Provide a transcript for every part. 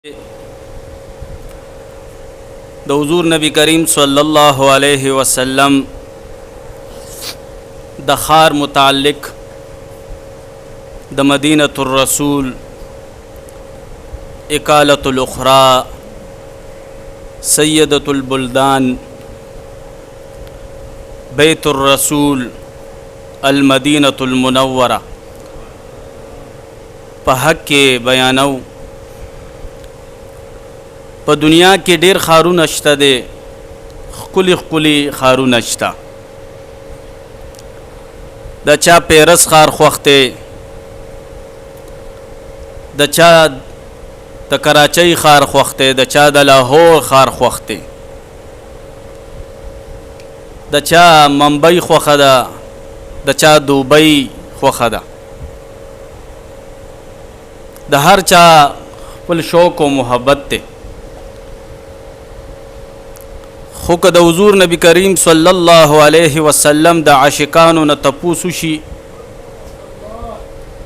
د حضور نبی کریم صلی الله علیه وسلم د خار متعلق د مدینة الرسول اقالة الاخرى سیدة البلدان بیت الرسول المدینة المنورہ په حق کې بیانو. په دنیا کې ډیر خارونه شته دي، خکلی خکلی خارونه شته. د چا پیرس خار خوخته، د چا د کراچۍ خار خوخته، د چا د لاهور خار خوخته، د چا ممبئی خوخه ده، د چا دوبۍ خوخه ده. د هر چا خپل شوق او محبت ته. خو که د حضور نبی کریم صلی الله علیه وسلم د عاشقانو نه تپوسو شي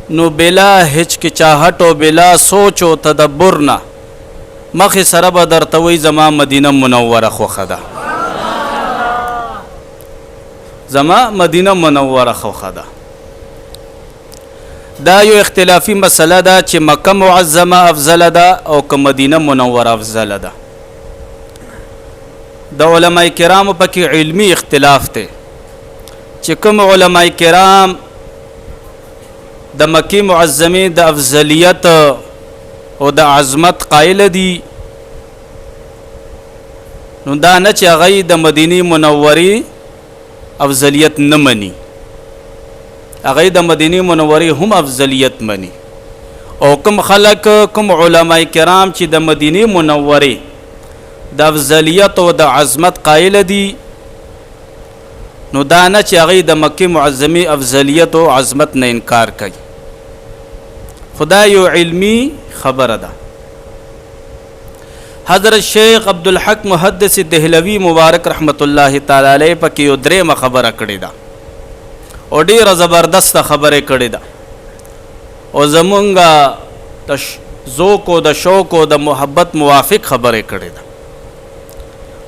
نو بلا هچکچاهټ او بلا سوچ او تدبر نه مخې سره به درته وایي زما مدینه منوره خوښه ده، زما مدینه منوره خوښه ده. دا یو اختلافي مسله ده چې مکه معظمه افضله ده او که مدینه منوره افضله ده. د علماء کرامو پکې علمی اختلاف ته چې کوم علماء کرام د مکی معظمه د افضلیت او د عظمت قائل دي، نو دا نه چې هغه د مدینه منورې افضلیت نه مني، هغه د مدینه منورې هم افضلیت مني. او کوم خلک کوم علماء کرام چې د مدینه منورې د افضلیت او د عظمت قائل دي، نو دا نه چې هغه د مکه معظمه افضلیت او عظمت نه انکار کوي. خدای یو علمی خبره ده. حضرت شیخ عبدالحق محدث دهلوی مبارک رحمت الله تعالی علیه پکې یو درېمه خبره کړې ده او ډیره زبردست خبره کړې ده او زمونږه د ذوق او د شوق او د محبت موافق خبره کړې ده.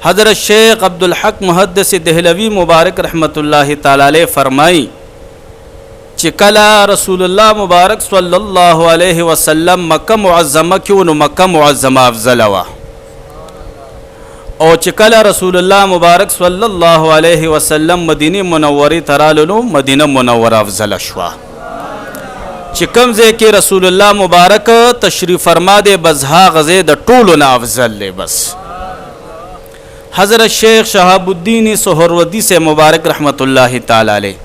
حضرت شیخ عبدالحق محدث دهلوی مبارک رحمت الله تعالی علیه فرمائی چې کله رسول الله مبارک صلی الله علیه وسلم مکه معظمه کې نو مکه معظمه افضل وا، او چې کله رسول الله مبارک صلی الله علیه وسلم مدینه منوره ترالو نو مدینه منوره افضل شوا. چې کوم ځای کې رسول الله مبارک تشریف فرما دے بزها غزه د ټولو نه افضل لے. بس حضرت شیخ شهاب الدین سہروردی سے مبارک رحمت الله تعالی علیہ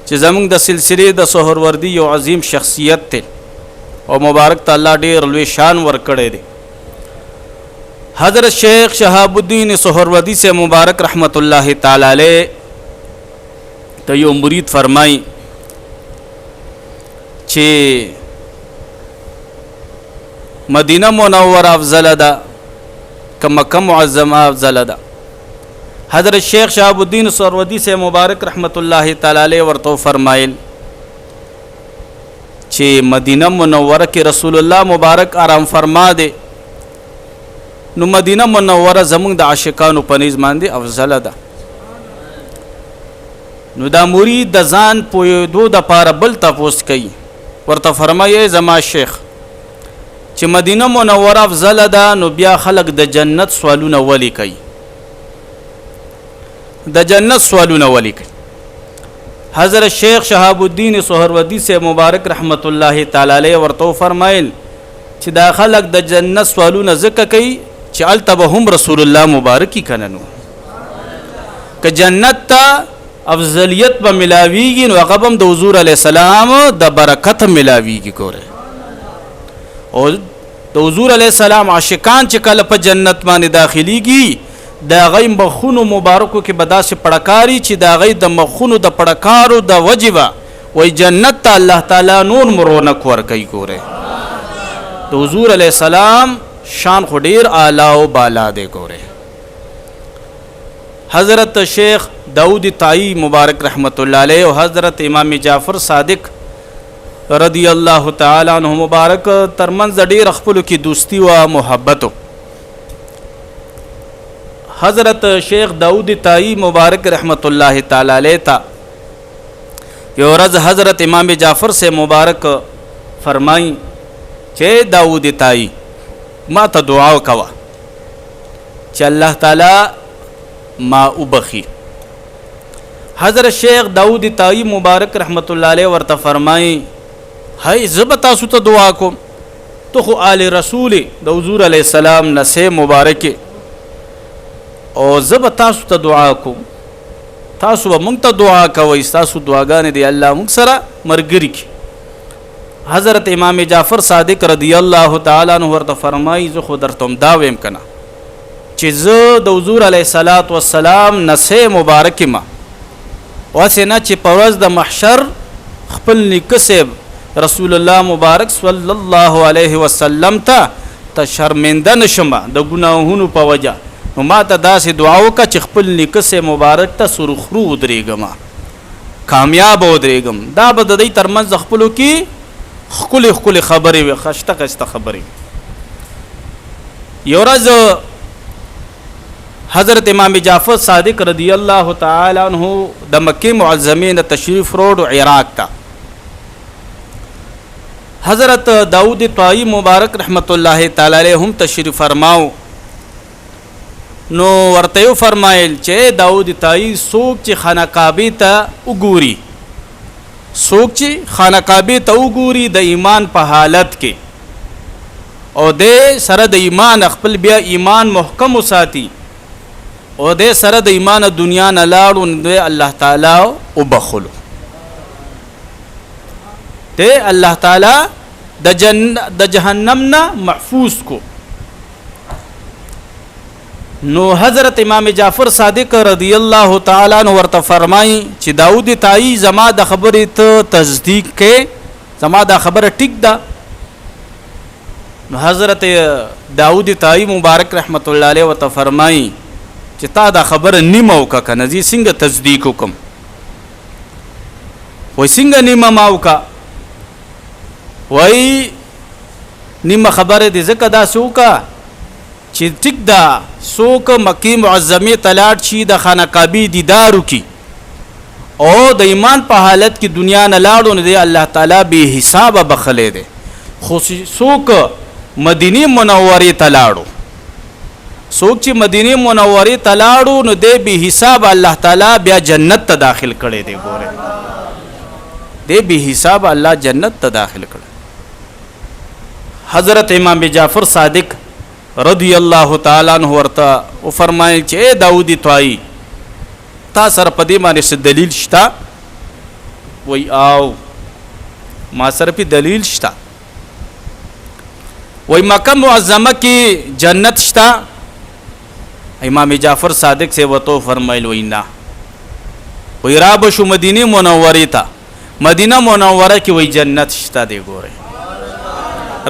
چې زمونږ د سلسله د سہروردی یو عظیم شخصیت ته او مبارک تعالی ډیر لوی شان ور کړی دی. حضرت شیخ شهاب الدین سہروردی سے مبارک رحمت الله تعالی علیہ ته یو مرید فرمای چې مدینه منوره افضل ده که مکه معظمه افضل ده. حضرت شیخ شهاب الدین سہروردی سے مبارک رحمت الله تعالی علیہ ورته فرمایل چې مدینه منوره کې رسول الله مبارک آرام فرما دے، نو مدینه منوره زمونږ د عاشقانو په نظر باندې افضل ده. نو دا مرید د ځان پوهېدو دپاره بل تپوس کوي، ورته فرمایي زما شیخ چې مدینه منوره افضل ده نو بیا خلق د جنت سوالونه ولی کوي، د جنت سوالونه ولی کوي. حضرت شیخ شهاب الدین سہروردی سے مبارک رحمت الله تعالی علیہ ورته فرمایل چې دا خلق د جنت سوالونه ځکه کوي چې الته به هم رسول الله مبارکی کنه، نو که جنت ته افضلیت به ملاویږي نو هغه هم د حضور علیه السلام د برکت ملاویږي. ګوره او د حضور علیه السلام عاشقان چې کله په جنت باندې داخليږي دا غي مخونو مبارکو کې بداسه پړکاری چې دا غي د مخونو د پړکارو د وجبه وای جنت ته الله تعالی نور مرونک ور کوي. ګوره د حضور علیه السلام شان خډیر اعلی او بالا دی. ګوره حضرت شیخ داؤد طائی مبارک رحمت الله علیه او حضرت امام جعفر صادق رضی الله تعالی عنہ مبارک ترمنځ ډېر خپلو کې دوستی او محبت. حضرت شیخ داؤد طائی مبارک رحمت الله تعالی علیہ تا یو ورځ حضرت امام جعفر سے مبارک فرمائی چې داؤد طائی ما ته دعا وکوا چې الله تعالی ما وبخي. حضرت شیخ داؤد طائی مبارک رحمت الله علیہ ورته فرمائی هاي زب تاسو ته دعا کوم تو خو آل رسول د حضور علیہ السلام نسه مبارک او زب تاسو ته دعا کوم تاسو به مونږ ته دعا کوئ تاسو دعاګانې دی الله مونږ سره مرګري کی. حضرت امام جعفر صادق رضی الله تعالی عنہ ورته فرمایي زه خو درته دا ویم کنه چې زه د حضور علیه السلام نسه مبارک ما واسه نه چې په ورځ د محشر خپل نکسب رسول الله مبارک صلی الله علیه وسلم ته شرمنده نشم د ګناهونو په وجه. نو ما ته داسې دعا وکړه چې خپل نکسه مبارک ته سرخرو ودرېږم کامیاب ودرېږم. دا به د دوی ترمنځ خپلو کې ښکلې ښکلې خبرې وي ښایسته ښایسته خبرې. یو ورځ حضرت امام جعفر صادق رضی الله تعالی عنہ د مکې معظمې نه تشریف وروړ عراق ته. حضرت داؤد طائی مبارک رحمت الله تعالی علیہ هم تشریف فرماو. نو ورته یو فرمایل چې داؤد طائی څوک چې خانه کعبه ته وګوري څوک چې خانه کعبه ته وګوري د ایمان په حالت کې او د سره د ایمان خپل بیا ایمان محکم وساتي او د سره د ایمان دنیا نه لاړو نو الله تعالی وبخلو ته الله تعالی د جهنم نه محفوظ کو. نو حضرت امام جعفر صادق رضی الله تعالی عنہ ورته فرمایي چې داؤد طائی زما د خبرې ته تصدیق کې زما د خبره ټیک ده. نو حضرت داؤد طائی مبارک رحمت الله علیه ورته فرمایي چې تا دا خبره نیمه وکړه کنه زی څنګه تصدیق وکم. وای څنګه نیمه ما وکړه وای نیمه خبره دې ځکه داسې وکړه چې ټیک ده څوک مکې معظمې ته لاړ شي د خانه کعبې دیدار وکړي او د ایمان په حالت کې دنیا نه لاړو نو دی الله تعالی بې حسابه بخلی دی. خو څوک مدینې منورې ته لاړو څوک چې مدینې منورې ته لاړو نو دی بې حسابه الله تعالی بیا جنت ته داخل کړی دی. ګوره دی بې حسابه الله جنت ته داخل کړی. حضرت امام جعفر صادق رضی الله تعالی عنہ ورته او فرمایي چې داؤد طائی تا سره په دې باندې څه دلیل شته؟ وای او ما سره په دلیل شته. وای مکه معظمه کې جنت شته؟ امام جعفر صادق سے وته فرمایل وای نه. وای را بشو مدینه منوره ته مدینه منوره کې وای جنت شته دی. ګوره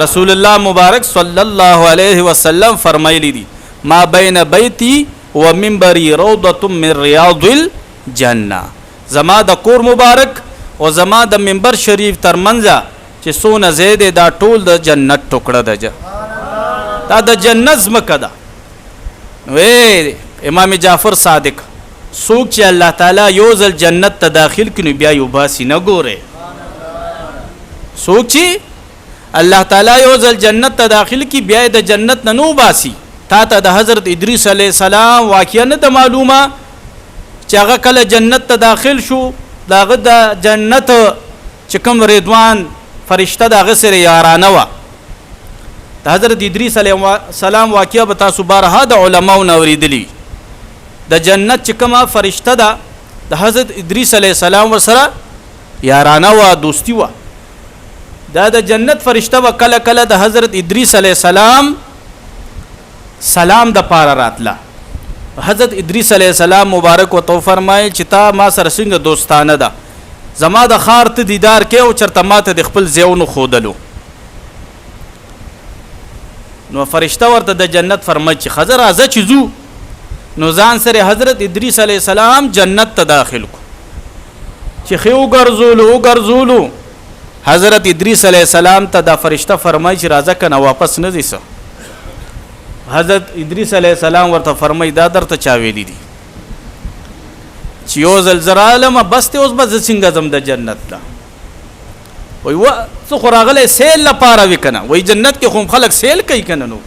رسول الله مبارک صلی الله علیه وسلم فرمایلی دي ما بین بیتی و منبری روضه من ریاض الجنه. زما د کور مبارک او زما د منبر شریف ترمنځ چې سونه زید دا ټول د جنت ټوکړه ده دا د جنت زمکه ده. وې امام جعفر صادق څوک چې الله تعالی یو ځل جنت ته داخل کړي بیا یو باسي نه. ګوره څوک چې الله تعالی یو ځل جنت ته داخل کی بیا د جنت نه نو باسي. تا ته د حضرت ادریس علیه السلام واقعا نه د معلومه چې هغه کله جنت ته داخل شو داغه د جنت چې کوم رضوان فرشته دغه سره یارانه و. د حضرت ادریس علیه السلام واقعا به تاسو بارها د علماو نه اوریدلی. د جنت چې کومه فرشته ده د حضرت ادریس علیه السلام ورسره یارانه و دوستی و. دا د جنت فرشته و کله کله د حضرت ادریس علیه السلام سلام د پاره راتله. حضرت ادریس علیه السلام مبارک و تو فرمایل چې تا ما سره څنګه دوستانه ده زما د خار ته دیدار کې او چرته ماته د خپل زیونو خودلو. نو فرشته ورته د جنت فرمایي چې خضر راځه چې زو. نو ځان سره حضرت ادریس علیه السلام جنت ته داخل کو چې خو ګرځولو حضرت ادریس علیہ السلام ته دا فرشته فرمایي چې راځه کنه واپس نه ځي. حضرت ادریس علیہ السلام ورته فرمایي دا درته چا ویلي دي چې یو ځل زه رالم بس ته اوس به زه څنګه ځم د جنت ته؟ وایي څه خو راغلی سیل لپاره وي که نه؟ وایي جنت کې خو خلک سیل کوي که نه؟ نو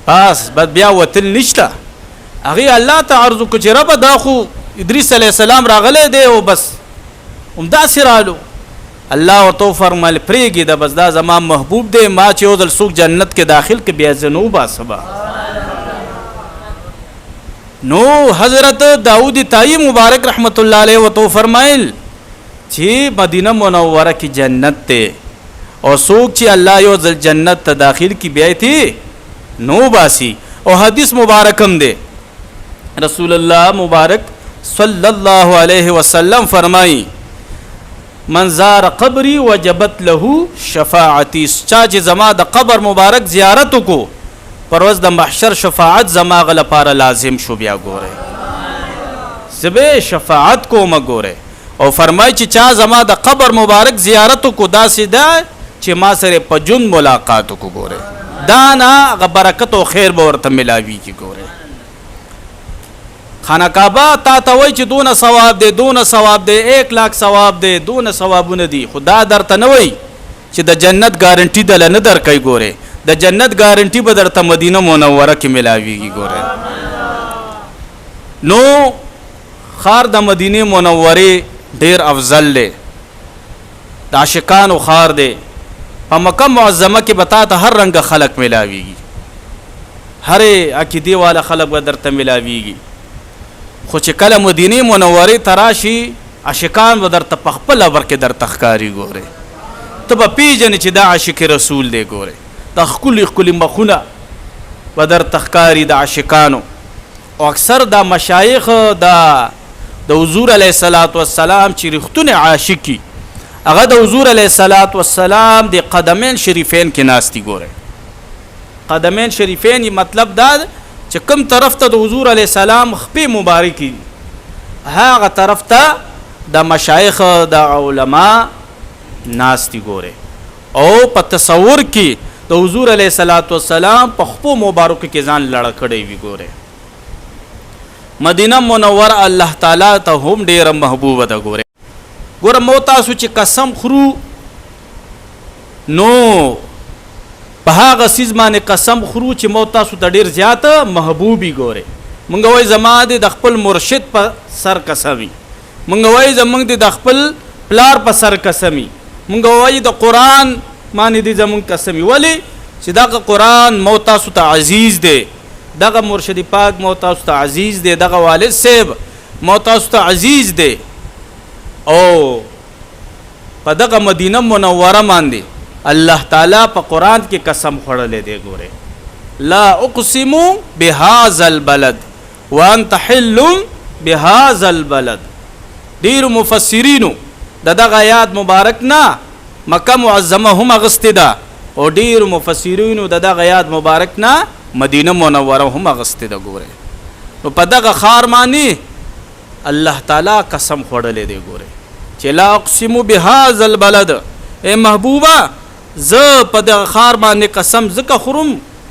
بس بیا وتل نشته. هغې الله ته عرض وکړو چې ربه دا خو ادریس علیه السلام راغلی دی او بس همداسې رالو. الله ورته وفرمیل پرېږدې بس دا زما محبوب دی، ما چې یو ځل څوک جنت کې داخل کې بیا زه نه وباسه به. نو حضرت داود طایی مبارک رحمت الله علیه ورته وفرمایل چې مدینه منوره کې جنت دی او څوک چې الله یو ځل جنت ته داخل کې بیا یې نو باسي. او حدیث مبارک هم دی، رسول الله مبارک صلی الله علیه وسلم فرمایي من زار قبری وجبت له شفاعتی، چا چې زما د قبر مبارک زیارت وکړو پر ورځ د محشر شفاعت زما غ لپاره لازم شو. بیا ګوره زه به شفاعت کوم ګوره. او فرمایي چې چا زما د قبر مبارک زیارت وکړو داسې ده چې ما سره په جون ملاقات وکړو ګوره، دا نه هغه برکت او خیر به ورته ملاویږي ګوره. خانه کعبه تا ته وایي چې دونه ثواب دی دونه ثواب دی 1,00,000 ثواب دی دونه ثوابونه دي، خو دا درته نه وایي چې د جنت ګارنټي دله نه درکوي ګوره. د جنت ګارنټي به درته مدینه منوره کې ملاویږي ګوره. نو خار د مدینه منورې ډیر افضل دی، د عاشقانو خار دی. په مکه معظمه کې به تا ته هر رنګه خلق ملاویږي، هرې عقیدې والا خلق به درته ملاویږي. خو چې کله مدینه منورې ته راشي عاشقان به درته په خپل ابر کې درته ښکاري ګورې، ته به پیژنې چې دا عاشق رسول دی ګورې. د ښکلي ښکلي مخونه به درته ښکاري د عاشقانو. او اکثر دا مشایخ د حضور علیه السلام چې رښتونی عاشقي هغه د حضور علیه السلام د قدمین شریفین کې ناستی ګوره. قدمین شریفین مطلب دا چې کوم طرف ته د حضور علیه السلام خپې مبارکي هغه طرف ته د مشایخ د علما ناستی ګوره. او په تصور کې د حضور علیه السلام په خپو مبارکو کې ځان لړه کړی وي ګوره. مدینه منوره الله تعالی ته هم ډیره محبوبه ده ګوره. ګوره مو تاسو چې قسم خورو نو په هغه څیز باندې قسم خورو چې مو تاسو ته ډیر زیاته محبوبي ګوره. مونږ وایي زما د خپل مرشد په سر قسمي، مونږ وایي زمونږ د خپل پلار په سر قسمي، مونږ وایي د قرآن باندې د زمونږ قسمي. ولې چې دغه قرآن مو تاسو ته عزیز دی، دغه مرشد پاک مو تاسو ته عزیز دی، دغه والد صاحب مو تاسو ته عزیز دی. او په دغه مدینه منوره باندې الله تعالی په قرآن کې قسم خوړلې دی ګوره. لا اقسم بهذا البلد وانت حل بهذا البلد. ډیر مفسرینو دغه آیات مبارک نه مکه معظمه هم اغستې ده او ډیر مفسرینو دغه آیات مبارک نه مدینه منوره هم اغستې ده ګوره. نو په دغه خار باندې الله تعالی قسم خوړلې دی ګوره چې لا اقسم بهذا البلد. اے محبوبه زه په دغه خار باندې قسم ځکه خورم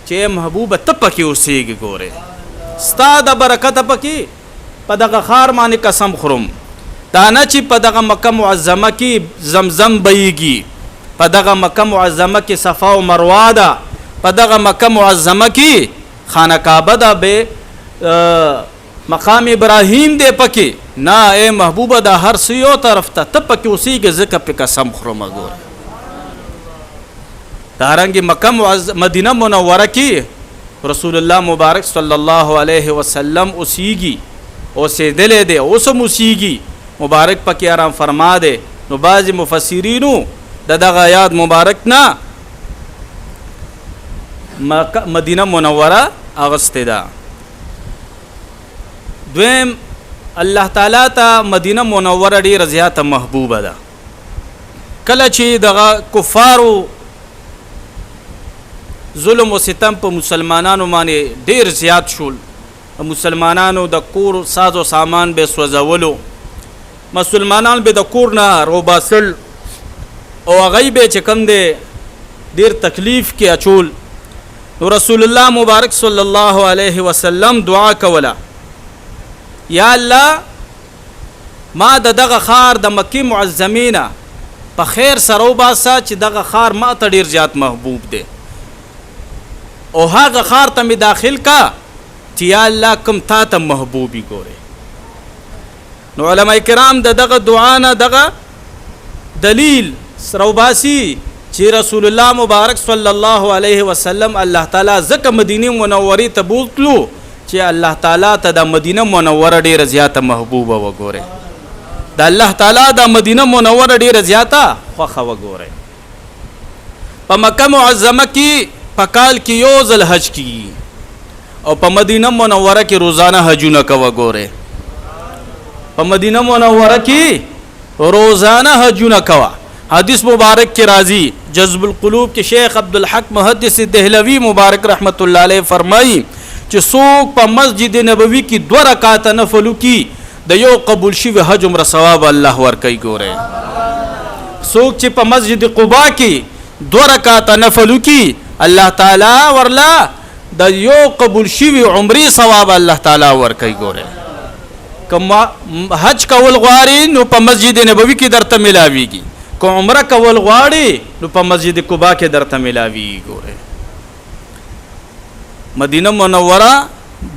چې محبوبه ته پکې اوسېږي ګوره، ستا د برکته پکې په دغه خار باندې قسم خورم. دا نه چې په دغه مکه معظمه کې زمزم بهیږي، په دغه مکه معظمه کې صفا او مروه ده، په دغه مکه معظمه کې خانه کعبه ده، به مقام ابراهیم دی پکې نه. اے محبوبه دا هر څه یو طرف ته ته پکې اوسېږي ځکه پې قسم خورم ګوره. دارنګې مکه مدینه منوره کې رسول الله مبارک صلی الله علیه وسلم اوسېږي، اوسېدلی دی، اوس هم اوسېږي، مبارک پکې آرام فرما دی. نو بعضې مفسرینو دغه آیات مبارک نه مدینه منوره اغستې ده. دویم الله تعالی ته مدینه منوره ډیره زیاته محبوبه ده. کله چې دغه کفارو ظلم و ستم په مسلمانانو باندې ډیر زیات شول، مسلمانانو د کور ساز و سامان به سوځولو، مسلمانان به د کور نه روباسل، او هغه به چې کوم دی ډیر تکلیف کې اچول. نو رسول الله مبارک صلی الله علیه وسلم دعا کوله، یا الله ما دغه خار د مکی معظمینه په خیر سره وباسه چې دغه خار ما ته ډیر زیات محبوب دی، او هغه خار ته می داخل کا چې یا الله کوم تا ته محبوبي ګوره. نو علماء کرام دغه دعا نه دغه دلیل سره وباسي چې رسول الله مبارک صلی الله علیه وسلم الله تعالی زکه مدینه منوره ته بوتلو چې الله تعالی ته د مدینه منوره ډیره زیاته محبوبه وګوره، د الله تعالی د مدینه منوره ډیره زیاته خوخه وګوره. په مکه معظمه کې په کال کې یو ځل حج کیږي او په مدینه منوره کې روزانه حجونه کوه ګوره. په مدینه منوره کې روزانه حجونه کوه. حدیث مبارک کې راځي جذب القلوب کې شیخ عبدالحق محدث دهلوی مبارک رحمت الله علیه فرمایي چې څوک په مسجد نبوي کې 2 رکعات نفل وکړي د یو قبول شوی حج عمره ثواب الله ورکوي ګوره. څوک چې په مسجد قباء کې 2 رکعات نفل وکړي الله تعالی ورلا د یو قبول شوی عمرې ثواب الله تعالی ورکوي ګوره. کما حج کول غواړي نو په مسجد نبوي کې درته ملاويږي، کو عمره کول غواړي نو په مسجد قباء کې درته ملاوي ګوره. مدینه منوره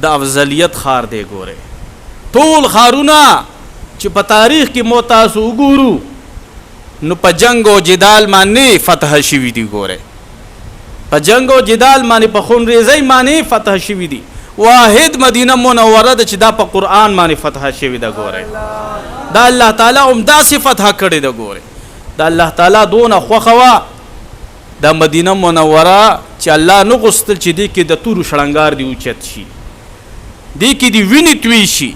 د افضلیت خار دی ګوره. ټول خارونه چې په تاریخ کې مو تاسو وګورو نو په جنگ او جدال باندې فتح شوي دي ګوره. په جنگ او جدال باندې په خون ریزي باندې فتح شوي دي. واحد مدینه منوره د چې دا په قران باندې فتح شوي ده ګوره. دا الله تعالی عمدا سي فتح کړی ده ګوره. دا الله تعالی دونه خوخوا د مدینه منوره چې الله نو غوستل چې دی کې د تورو شړنګار دی اوچت شي، دی کې دی ویني توی شي.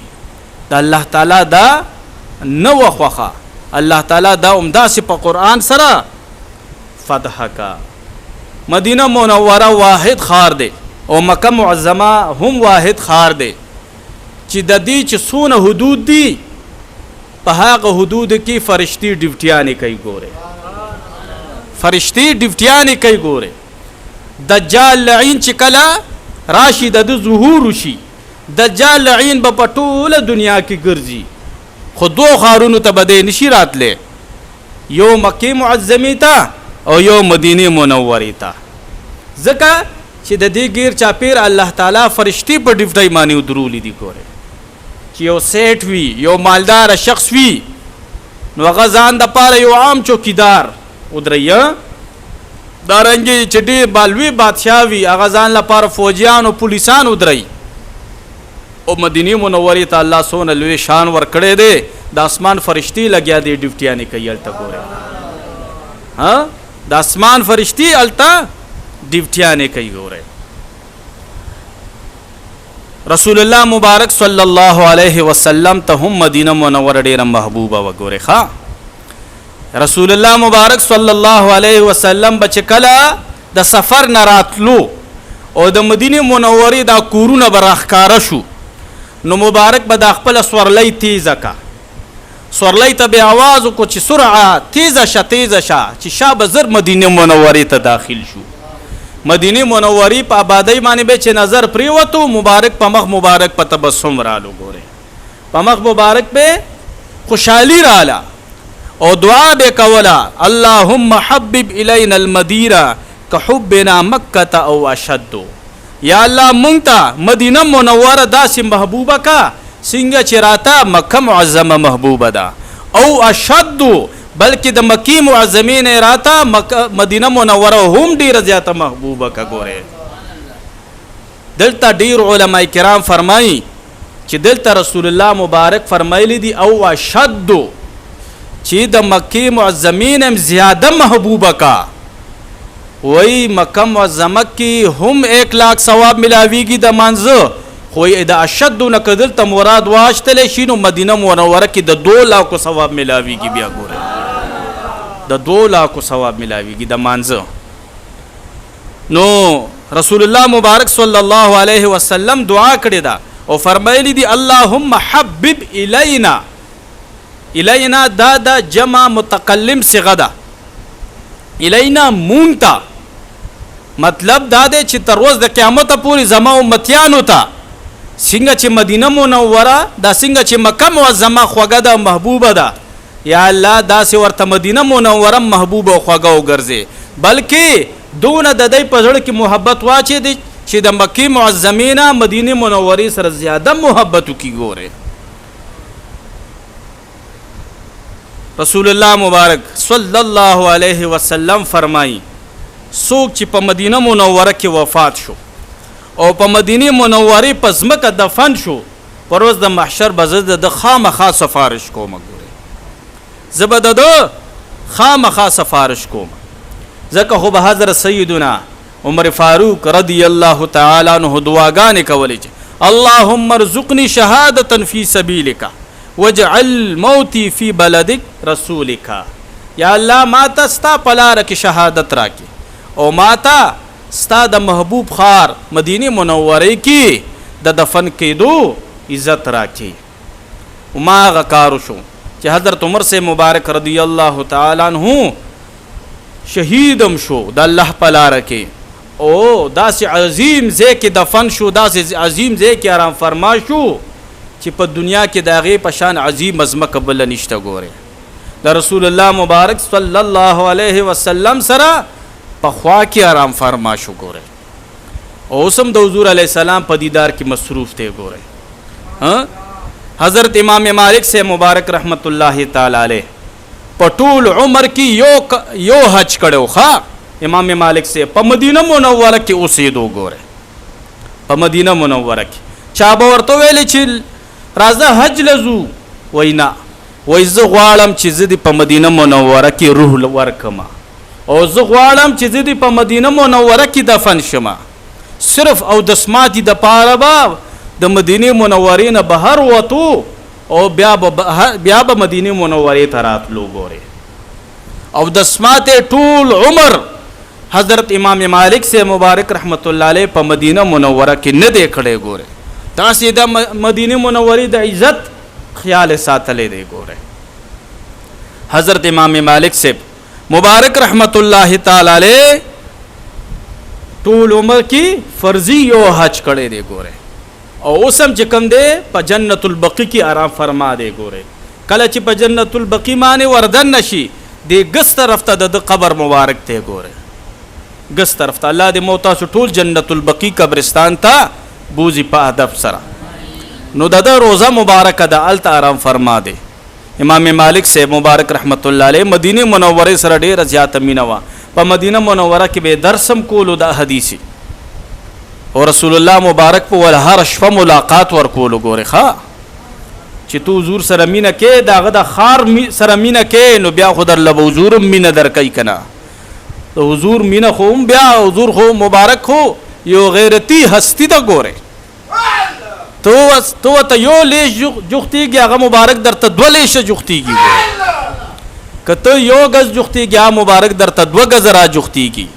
دا الله تعالی دا نو خوخه، الله تعالی دا عمدا سي په قران سره فتح کا. مدینه منوره واحد خار دی او مکه معظمه هم واحد خار دی چې د دې چې څونه حدود دي په هغه حدود کې فرشتي ډیوټیانې کوي ګوره. فرشتي ډیوټیانې کوي ګوره. دجال لعین چې کله راشي د ظهور شي، دجال لعین به په ټوله دنیا کې ګرځي، خو 2 خارونو ته به دی نشي راتلی، یو مکې معظمې ته او یو مدینه منورې ته. ځکه چې د دې غیر چاپیر الله تعالی فرشتي په ډیوټي باندې ودرولې دي ګوره. چې یو سیټ وي، یو مالدار شخص وي، نو هغه ځان د پاره یو عام چوکیدار ودریا، دارنګي چې ډېر بالوی بادشاه وي، هغه ځان لپاره فوجیان او پولیسان ودري. او مدینه منورې ته الله سونه لوی شان ور کړی دی، د اسمان فرشتي لګیا دی ډیوټیانې کوي الته ګوره. ها د اسمان فرشتي الته ډیوټیانې کوي ګوره. رسول الله مبارک صلی الله علیه وسلم ته هم مدینه منوره ډیره محبوبه وګوره. ښا رسول الله مبارک صلی الله علیه وسلم بچ کله د سفر نه راتلو او د مدینه منورې دا کورونه برخکاره شو، نو مبارک به د خپل سورلۍ تیزه کا، سورلۍ ته به आवाज وکړو چې سرعه تیزه شه تیزه شه، چې شاه به زر مدینه منورې ته داخل شو. مدینه منورې په آبادی باندې به چې نظر پریوتو، مبارک په مخ مبارک په تبسم رالو ګوره. په مخ مبارک به خوشحالي رااله او دعا به کوله، اللهم حبب الینا المدینه كحبنا مکه او اشد. یا الله مونږ ته مدینه منوره داسې محبوبه کا څنګه چې راته مکه معظمه محبوبه ده، او اشد بلکې د مکی معظمې نه راته مدینه منوره هم ډیره زیاته محبوبه کا ګوره. دلته ډیر علما کرام فرمایي چې دلته رسول الله مبارک فرمایلی دي او اشد، چې د مکی معظمې نه زیاده محبوبه کا. وی مکه معظمه کې هم 1 लाख ثواب ملاویږي د منځ، خو د اشد نه کدل ته مراد واشتل شي نو مدینه منوره کې د 2 लाख ثواب ملاویږي. بیا ګوره د 2 लाख ثواب ملاویږي د منځ. نو رسول الله مبارک صلی الله علیه وسلم دعا کړې ده او فرمایلی دي اللهم حبب الینا. الینا دا د جمع متکلم صيغه ده، الینا مونتا مطلب دا دی چې تر ورځې د قیامت پورې زما امتیانو ته څنګه چې مدینه منوره دا څنګه چې مکه معظمه خوږه ده محبوبه ده یا الله داسې ورته مدینه منوره محبوبه او خوږه وګرځې بلکې دونه د دې په زړه کې محبت واچي دی چې د مکې معظمې نه مدینه منورې سره زیاده محبت وکړي. ګوره رسول الله مبارک صلی الله علیه وسلم فرمایي څوک چې په مدینه منوره کې وفات شو او په مدینه منورې په ځمکه دفن شو پر ورځ د محشر به زه د خامخا سفارش کوم. ګوره زه به د خامخا سفارش کوم ځکه خو به حضرت سیدنا عمر فاروق رضی الله تعالی عنہ دعاګانې کولې چې اللهم ارزقني شهادة فی سبیلک واجعل موتی فی بلدک رسولک. یا الله ما ته ستا په لاره کې شهادت راکړي او ما ته ستا د محبوب خار مدینه منورې کې د دفن کېدو عزت راکړي. ما هغه کار وشو چې حضرت عمر سے مبارک رضی الله تعالی عنہ شهیدم شو د الله په لاره کې او داسې عظیم ځای کې دفن شو داسې عظیم ځای کې آرام فرما شو چې په دنیا کې د هغې په شان عظیم ځمکه بله نشته. ګورې د رسول الله مبارک صلی الله علیه وسلم سره په خوا کې آرام فرما شو. ګورې اوس هم د حضور علیه السلام په دیدار کې مصروف دی. ګورې حضرت امام مالک سے مبارک رحمت الله تعالی علیه په ټول عمر کې یو حج کړو. ښا امام مالک سے په مدینه منوره کې اوسېدو. ګوره په مدینه منوره کې چا به ورته ویلې چې راځه حج لزو وینا وای زه غواړم چې زه دې په مدینه منوره کې روح ورکما او زه غواړم چې زه دې په مدینه منوره کې دفن شمه صرف او د سماتی د پاره به د مدینه منورې نه بهر وتو او بیا به مدینه منورې ته راتلو. ګورې او د سماته ټول عمر حضرت امام مالک سے مبارک رحمت الله علیه په مدینه منوره کې نه دی کړی. ګوره تاسې د مدینه منورې د عزت خیال ساتلې دی. ګوره حضرت امام مالک سے مبارک رحمت الله تعالی علیه ټول عمر کې فرضی یو حج کړی دی. ګوره او اوسم چې کوم دی په جنت البقیع کې آرام فرما دی. ګوره کله چې په جنت البقیع باندې وردن نشي دی ګس طرف ته د قبر مبارک ته. ګوره ګس طرف ته الله دې موتا سو ټول جنت البقیع قبرستان ته بوزي په ادب سره نو د روزه مبارکه د الت آرام فرما دی. امام مالک سے مبارک رحمت الله علیه مدینه منوره سره ډیره زیاته مینه وا. په مدینه منوره کې به درسم کولو د حدیثي او رسول الله مبارک په ول هر شپه ملاقات ورکول. ګوره ښا چې تو حضور سره مینه کې داغه د خار سره مینه کې نو بیا خو در له حضور مینه در کوي کنه د حضور مینه خو بیا حضور خو مبارک خو یو غیرتی هستی ته. ګوره تو ته یو لیش جوختیږي هغه مبارک درته دو لیشه جوختیږي. کته یو غز جوختیږي هغه مبارک درته دو غز را جوختیږي.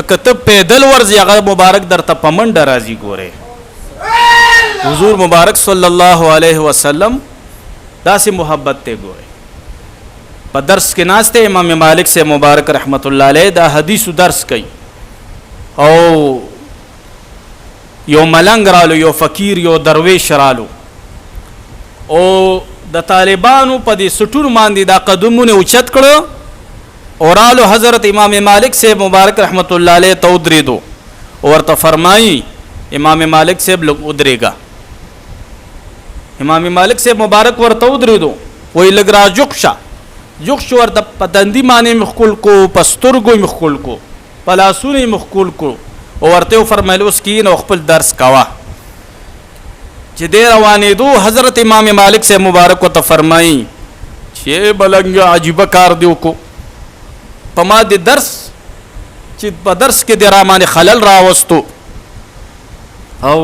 کته پیدل ورځي هغه مبارک درته پمنډ راځي. ګوره حضور مبارک صلی الله علیه وسلم داسې محبت ته. ګوره په درس کې ناشته امام مالک سے مبارک رحمت الله علیه دا حدیث درس کوي او یو ملنګ رالو یو فقیر یو درویش رالو او د طالبانو په دې سټور باندې دا قدمونه اوچت کړو او رالو حضرت امام مالک سے مبارک رحمت الله علیه ته ودرېدو او ورته فرمایي امام مالک سے لږ ودرېږه. امام مالک سے مبارک ورته ودرېدو وی لږ را جوق شه جوق شو ورته په دندي باندې مخکول کو په سترګو مخکول کو په لاسونو مخکول کو او ورته فرمایل اوس کین او خپل درس کاوه. چې دی روانېدو حضرت امام مالک سے مبارک ته فرمایي چې بلنګ عجیب کار دی وکړو په ما د درس چې په درس کې د رامانه خلل راوستو او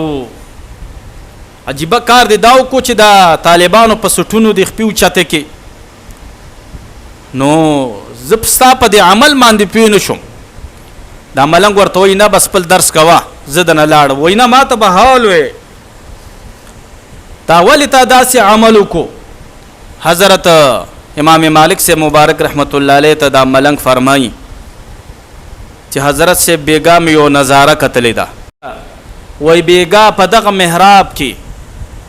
عجیب کار دی داو کو چې دا طالبانو په سټونو د خپیو چته کې نو زپستا په د عمل باندې پیو نشم. دا ملنګ ورته وای نه بس خپل درس کوا زدن لاړ وای نه ما ته به حال وې تا ولې تا داسې عمل کو. حضرت امام مالک سے مبارک رحمت الله علیه ته دا ملنګ فرمایي چې حضرت سے بیگا مې یو نظاره کتلې ده وای بیگا په دغه محراب کې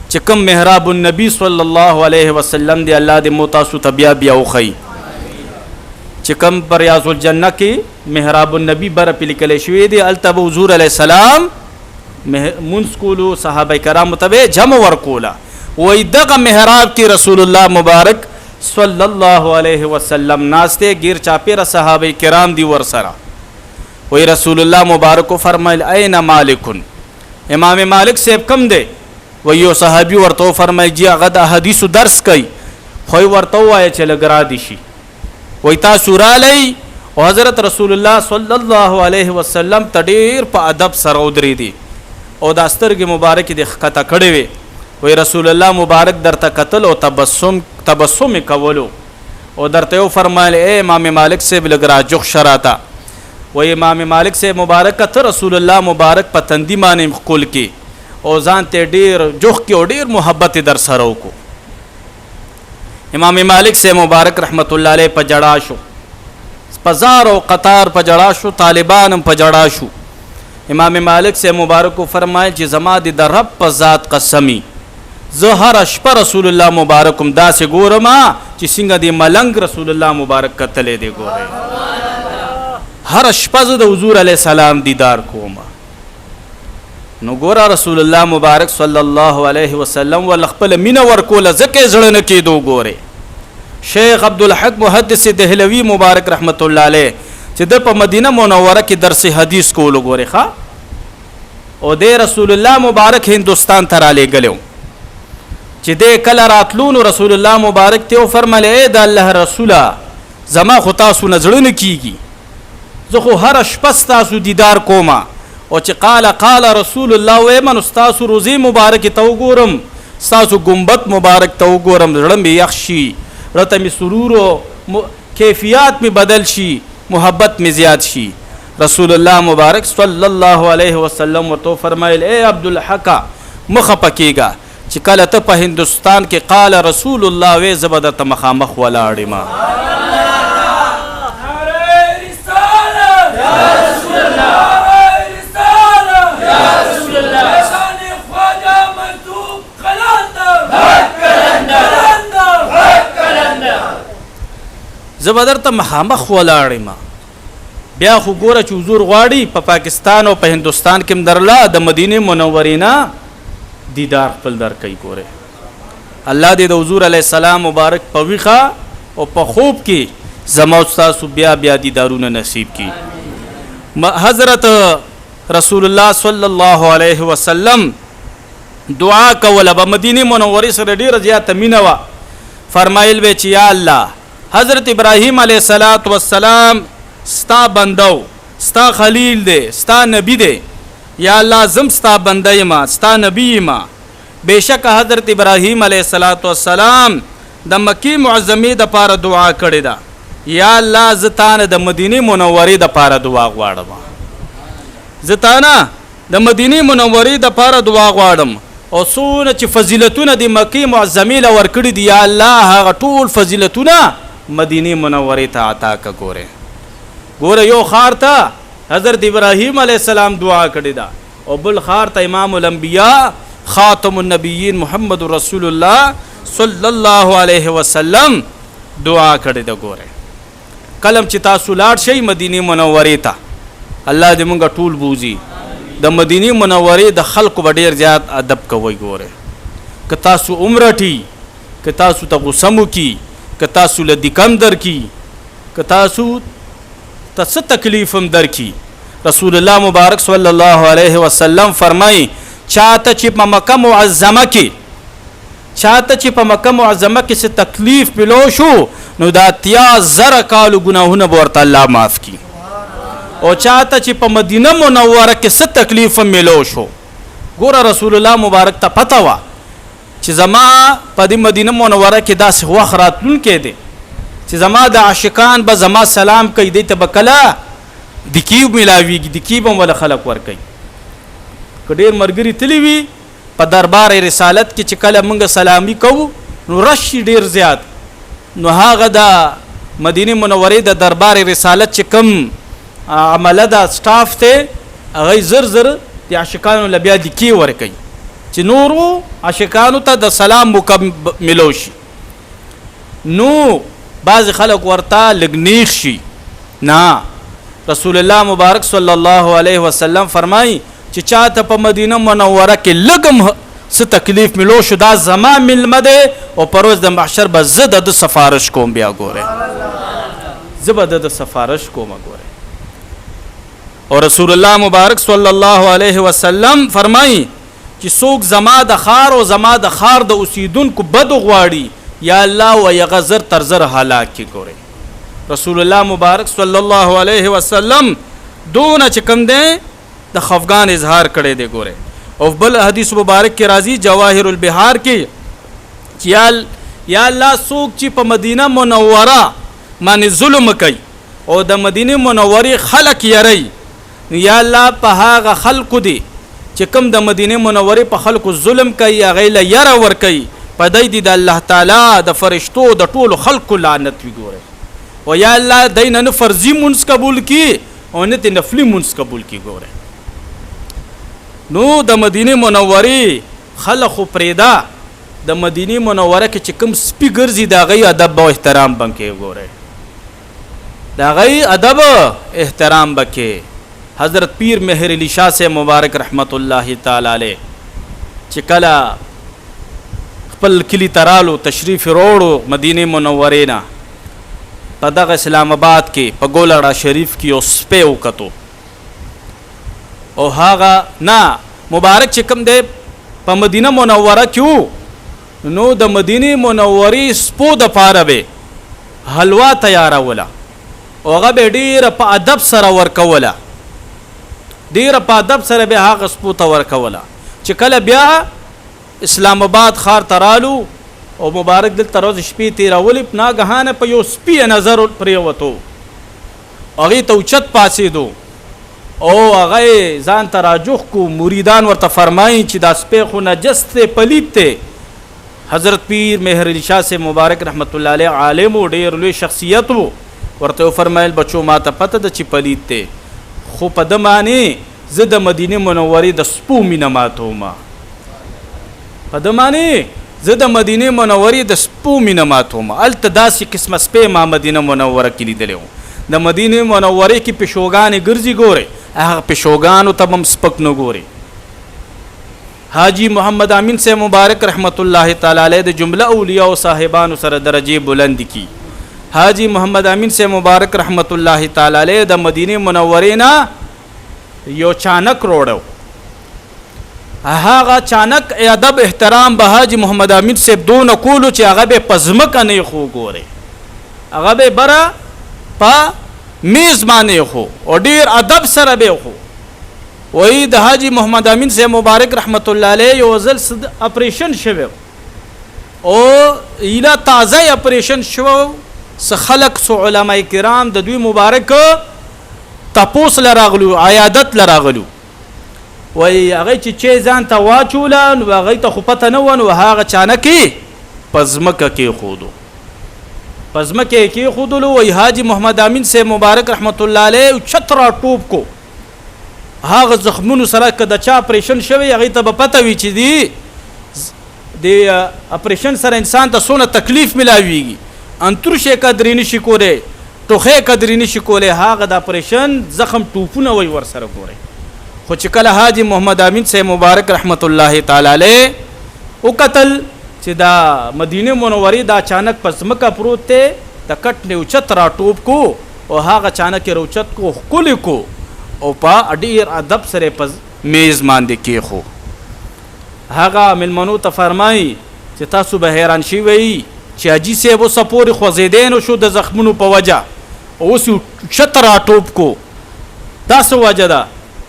چې کوم محراب النبی صلی الله علیه وسلم دی الله دې مو تاسو ته بیا بیا وښیي چې کوم پر ریاض الجنه کې محراب النبی بر په لیکل شوی دی هلته به حضور علیه السلام منځ کولو صحابه کرامو ته به جمع ورکوله وای دغه محراب کې رسول الله مبارک صلی الله علیه وسلم ناسته غیر چاپیره صحابه کرام دی ورسره وای رسول الله مبارک فرمایل اين مالک امام مالک صاحب کم دی وای یو صحابي ورته فرمایي جی هغه د حدیث درس کوي خو ورته وای چې لګرا دي شي وای تاسو را لئی او حضرت رسول الله صلی الله علیه وسلم تډیر په ادب سره ودرې دي او د سترګې مبارک د خطا کړي وي وای رسول الله مبارک درته قتل او تبسم کولو او درته یو فرمایل اے امام مالک سے بلګرا جوخ شراتا وای امام مالک سے مبارک ته رسول الله مبارک په تندی باندې خپل کې او ځان ته ډیر جوخ کې او ډیر محبت در سره وکړو امام مالک سے مبارک رحمت الله علیه په جړا شو پزار او قطار په جړا شو طالبان په جړا شو امام مالک سے مبارک فرمایل چې زما د رب په ذات قسمی زه هر شپه رسول الله مبارکم داسې ګورم چې څنګه د ملنګ رسول الله مبارک کتلې دی ګوره هر شپه زه د حضور علیه السلام دیدار کوم نو ګوره رسول الله مبارک صلی الله علیه وسلم ول خپل مینه ورکوله ځکه زړه نه کېدو ګوره شیخ عبدالحق محدث دهلوی مبارک رحمت الله علیه چې د په مدینه منوره کې درس حدیث کولو ګوره ښا او د رسول الله مبارک هندوستان ته را لېږلی چې د کله راتلونو رسول الله مبارک ته فرمایله اے د الله رسوله زما خو تاسو نه زړه نه کېږي زه خو هره شپه ستاسو دیدار کوم او چې قال رسول الله وای من ستاسو روزي مبارک ته وګورم ستاسو ګمبت مبارک ته وګورم زړه مې یخ شي رته مې سرور او کیفیت مې بدل شي محبت مې زیات شي رسول الله مبارک صلی الله علیه وسلم ورته فرمایل اے عبدالحق مخه پکېږه چې کله ته په هندوستان کې قال رسول الله وې زبده ته مخامخ ولاړې ما زبدر ته مخامخ ولاړې ما بیا خو ګوره چې حضور غواړي په پاکستان او په هندوستان کې درلا د مدینه منورې نه دیدار خپل در کوي ګوره الله دې د حضور علیه السلام مبارک په ویخه او په خوب کې زما تاسو بیا بیا دیدارونه نصیب کی حضرت رسول الله صلی الله علیه وسلم دعا کوله په مدینه منورې سره ډیره زیاته مینه وا فرمایل به چې یا الله حضرت ابراهیم علیه السلام ستا بندو ستا خلیل دی ستا نبی دی یا الله زم ستا بنده ما ستا نبی ما بشک حضرت ابراهیم علیه السلام د مکی معظمه د پاره دعا کړې ده یا الله زتانه د مدینه منورې د پاره دعا غواړم زتانه د مدینه منورې د پاره دعا غواړم او سونه چې فضیلتونه د مکی معظمه لور کړې دي یا الله هغه ټول فضیلتونه مدینه منورې ته عطا کا ګوره یو خار ته حضرت ابراهیم علیه السلام دعا کړې ده او بل خار ته امام الانبیاء خاتم النبیین محمد رسول الله صلی الله علیه وسلم دعا کړې ده ګوره کلم چې تاسو لاړ شئ مدینه منورې ته الله دې مونږ ټول بوزي د مدینه منورې د خلکو ډیر زیات ادب کوي ګوره که تاسو عمره ټي که تاسو ته غوسمو کی که تاسو لدی کم در کی که تاسو ته تکلیفم در کی رسول الله مبارک صلی الله علیه وسلم فرمای چاته چې په مکه معظمه کې څه تکلیف پلو شو نو دا 10000 کالو ګناهونه ورته الله معاف کی او چاته چې په مدینه منوره کې څه تکلیف ملو شو ګوره رسول الله مبارک ته پته وا چې زما په دې مدینه منوره کې داسې وخت راتلونکی دی چې زما د عاشقان به زما سلام کوي دی ته به کله د کیب ملاویږي د کیب هم ولا خلق ور کوي که ډېر ملګري تللی وي په دربار رسالت کې چې کله موږ سلامي کوو نو رش ډېر زیات نو هغه د مدینه منورې د دربار رسالت چې کوم عمله د سټاف ته هغه زر زر د عاشقانو لبیا د کی ورکي چې نورو عاشقانو ته د سلام مکملو شي. نو بعض خلک ورته لګنیخ شي. نه، رسول الله مبارک صلی الله علیه وسلم فرمایي چې چاته په مدینه منوره کې لګم څه تکلیف ملو شو دا زما ملمه دی او پر ورځ د محشر به زه د سفارش کوم. بیا ګوره زه به د سفارش کوم. ګوره او رسول الله مبارک صلی الله علیه وسلم فرمایي چې څوک زما د خار او زما د خار د اوسیدونکو بد غواړي یا الله و یغزر تر زر هلاک کی. ګوره رسول الله مبارک صلی الله علیه وسلم دونه چې کوم دی د خفغان اظهار کړی دی. ګوره او بل حدیث مبارک کې راځي جواهر البحار کې چې یا الله څوک چې په مدینه منوره باندې ظلم کوي او د مدینه منورې خلک یری یا الله په هغه خلکو دی چې کوم د مدینه منورې په خلکو ظلم کوي هغه له یره ور کوي په دای دی د الله تعالی د فرشتو د ټولو خلکو لعنت وي. ګوره او یا الله دین نه فرضي مونږ قبول کی او نه نفلي مونږ قبول کی. ګوره نو د مدینه منورې خلق پرېدا د مدینه منوره کې چې کوم سپی ګرځي دا غي ادب او احترام بنکې. ګوره دا غي ادب احترام بکې. حضرت پیر مہر علی شاہ سے مبارک رحمت الله تعالی علیہ چې کله خپل کلی ترالو تشریف وروړو مدینه منورې نه په دغه اسلام آباد کې په ګولړه شریف کې اوس په وکتو او هغه نه مبارک چې کوم دی په مدینه منوره کې نو د مدینه منورې سپو د پاره به حلوا تیاروله او هغه به ډیر په ادب سره ورکوله ډیر په ادب سره به هغه سپو ته ورکوله چې کله بیا اسلام آباد خار ترالو او مبارک دل تروز شپې تیرولې ناګهانه په یو سپی نظر پریوتو هغه ته اوچت پاسېدو او هغه ځان تراجح کو مریدان ورته فرمایي چې دا سپی خو نجس ته پلید ته. حضرت پیر مہر علی شاہ سے مبارک رحمت الله علیه عالم او ډیر لوی شخصیت وو ورته فرمایل بچو ما ته پته د چې پلید ته خو په دمانه زه د مدینه منورې د سپو مینه ماتو ما په دمانه زه د مدینه منورې د سپو مینه ماتو ما التداسي قسمه سپې ما مدینه منوره کې لیدلو د مدینه منورې کې پښوګانې ګرځي. ګوره هغه پښوګانو ته هم سپک نه ګوري. حاجی محمد امین سے مبارک رحمت الله تعالی علیہ د جمله اولیاء او صاحبانو سره درجه بلند کی. حاجی محمد امین سے مبارک رحمت الله تعالی علیہ د مدینه منورې نه یو چانک روړو هغه چانک ادب احترام به حاجی محمد امین سے دون کولو چې هغه به پزمک نه خو ګوره هغه به برا په میز باندې خو او ډیر ادب سره به خو وای د حاجی محمد امین سے مبارک رحمت الله علیه یو ځل اپریشن شوه او ایله تازه اپریشن شوه خلق سو علماء کرام د دوی مبارک تپوس لراغلو عیادت لراغلو وای هغه چې ځان ته واچولن و هغه ته خو پته نه ون و هغه چانکی پزمکه کې خودو پزمکه کې خودلو وای حاجی محمد امین سے مبارک رحمت الله علیه چترا ټوب کو هغه زخمونو سره کده چا اپریشن شوی هغه ته پته وی چې دی اپریشن سره انسان ته سونه تکلیف ملاویږي انتر شي قدرې نشي کوله ټوخه قدرې نشي کوله هغه د اپریشن زخم ټوپونه وای ور سره ګوره خو چې کله حاجی محمد امین سے مبارک رحمت الله تعالی علیه او قتل چې دا مدینه منورې دا اچانک پسمکه پروت ته د کټ نه اوچت را ټوب کو او هغه اچانک روچت کو خل کو او په ډیر ادب سره په میز باندې کې خو هغه ملمنو ته فرمایي چې تاسو به حیران شي وي چې اجي سه وو سپوري خوځیدین شو د زخمونو په وجه او سو چترا ټوب کو تاسو وجه دا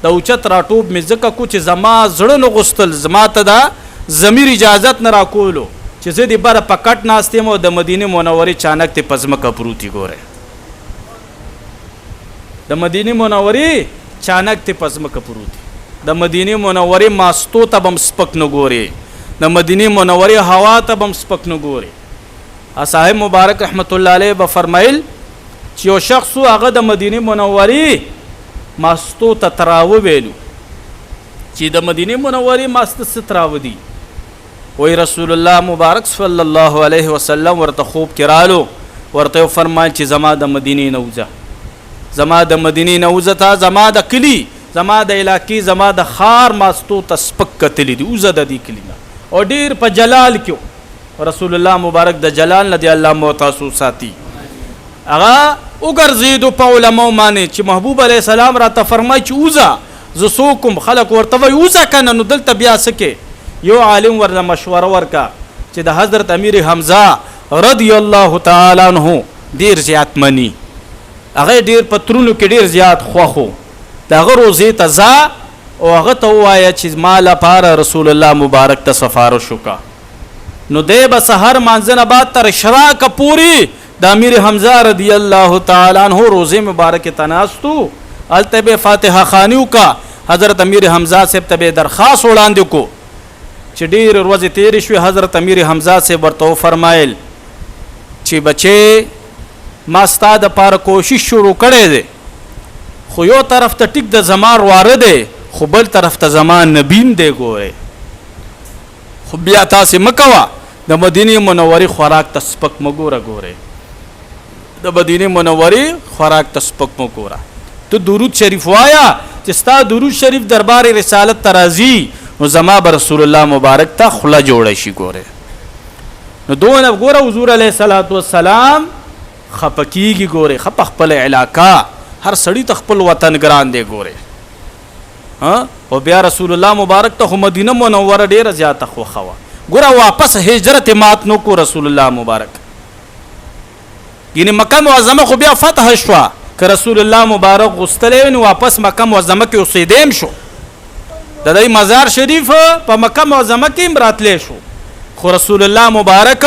د اوچت را ټوب مې زکه کو چې زما زړه نو غستل زما ته دا ضمیر اجازت نه راکولو چې زه دې بره پکټ ناستم او د مدینه منورې چانک ته پزمکه پروتي ګوره د مدینه منورې چانک ته پزمکه پروتي د مدینه منورې ماستو ته بم سپک نه ګوري د مدینه منورې هوا ته بم سپک نه ګوري صاحب مبارک رحمت الله علیه به فرمایل چې یو شخص هغه د مدینه منورې ماستو ته تراو ویلو چې د مدینه منورې ماست ستراو دي وی رسول الله مبارک صلی الله علیه وسلم ورته خوب کرالو ورته فرمایل چې زما د مدینه نوزه زما د مدینه نوزه ته زما د کلی زما د علاقې زما د خار ماستو ته سپک کتلی دي اوزه د دې کلینا او ډیر په جلال کې رسول الله مبارک د جلال نه دی الله مو تاسو ساتي هغه وګرځیدو په علماء باندې چې محبوب علیه السلام را ته فرمایي چې اوزه زه څوک خلک ورته وایي اوزه کنه نو دلته بیا سکه یو عالم ورله مشوره ورکا چې د حضرت امیر حمزه رضی الله تعالی عنہ ډیر زیات منی هغه ډیر پترونو کې ډیر زیات خوخو دغه روزي ته ځه او هغه ته ووایه چې ما لپاره رسول الله مبارک ته سفارش وکړه نو دی به سحر مانځنه بعد تر اشراق پوری د امیر حمزه رضی الله تعالی عنہ روزه مبارک تناستو هلته به فاتحه خوانی وکړه حضرت امیر حمزه صاحب ته درخواست وړاندې کو چې ډیر ورځې تیرې شوې حضرت امیر حمزه صاحب ورته فرمایل چې بچې ما ستا دپاره کوشش شروع کړی دی خو یو طرف ته ټیک د زما واره دی خو بل طرف ته زما نبیم دی ګورئ خو بیا تاسې مه کوه د مدینې منورې خوراک ته سپک مه ګوره ګورئ د مدینې منورې خوراک ته سپک مه ګوره ته درود شریف وایا چې ستا درود شریف دربار رسالت ته راځي نو زما به رسول الله مبارک ته خوله جوړه شي ګوره نو دونه ګوره حضور علیه الصلاۃ والسلام خپه کیږي ګوره خپه خپل علاقه هر سړی ته خپل وطن ګران دی ګوره او بیا رسول الله مبارک ته مدینه منوره ډیره زیاته خوښه وه ګوره واپس هجرت مات نو کو رسول الله مبارک یعنی مکه معظمه خو بیا فتح شوه که رسول الله مبارک غوستلی نو واپس مکه معظمه کې اوسېدیم شو د دې مزار شریف په مکه معظمه کې هم راتلی شو خو رسول الله مبارک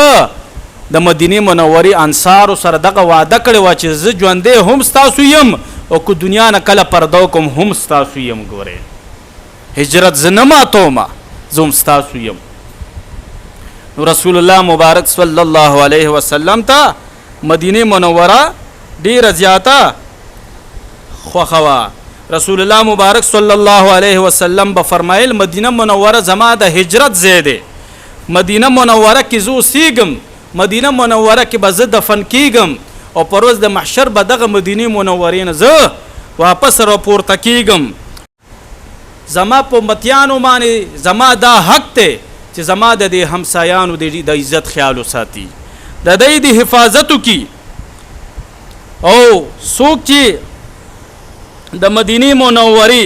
د مدینه منورې انصارو سره دغه وعده کړې وه چې زه ژوندی هم ستاسو یم او که دنیا نه کله پرده وکم هم ستاسو یم ګورئ هجرت زه نه ماتومه زه هم ستاسو یم نو رسول الله مبارک صلی الله علیه وسلم ته مدینه منوره ډیره زیاته خوښه وه رسول الله مبارک صلی الله علیه وسلم به فرمایل مدینه منوره زما د هجرت ځای دی مدینه منوره کې زه اوسیږم مدینه منوره کې به زه دفن کیږم او پر ورځ د محشر به دغه مدینه منورې نه زه واپس راپورته کیږم زما په امتیانو باندې زما دا حق دی چې زما د دې همسایانو د عزت خیال وساتي د دې د حفاظت وکړي او څوک چې د مدینه منورې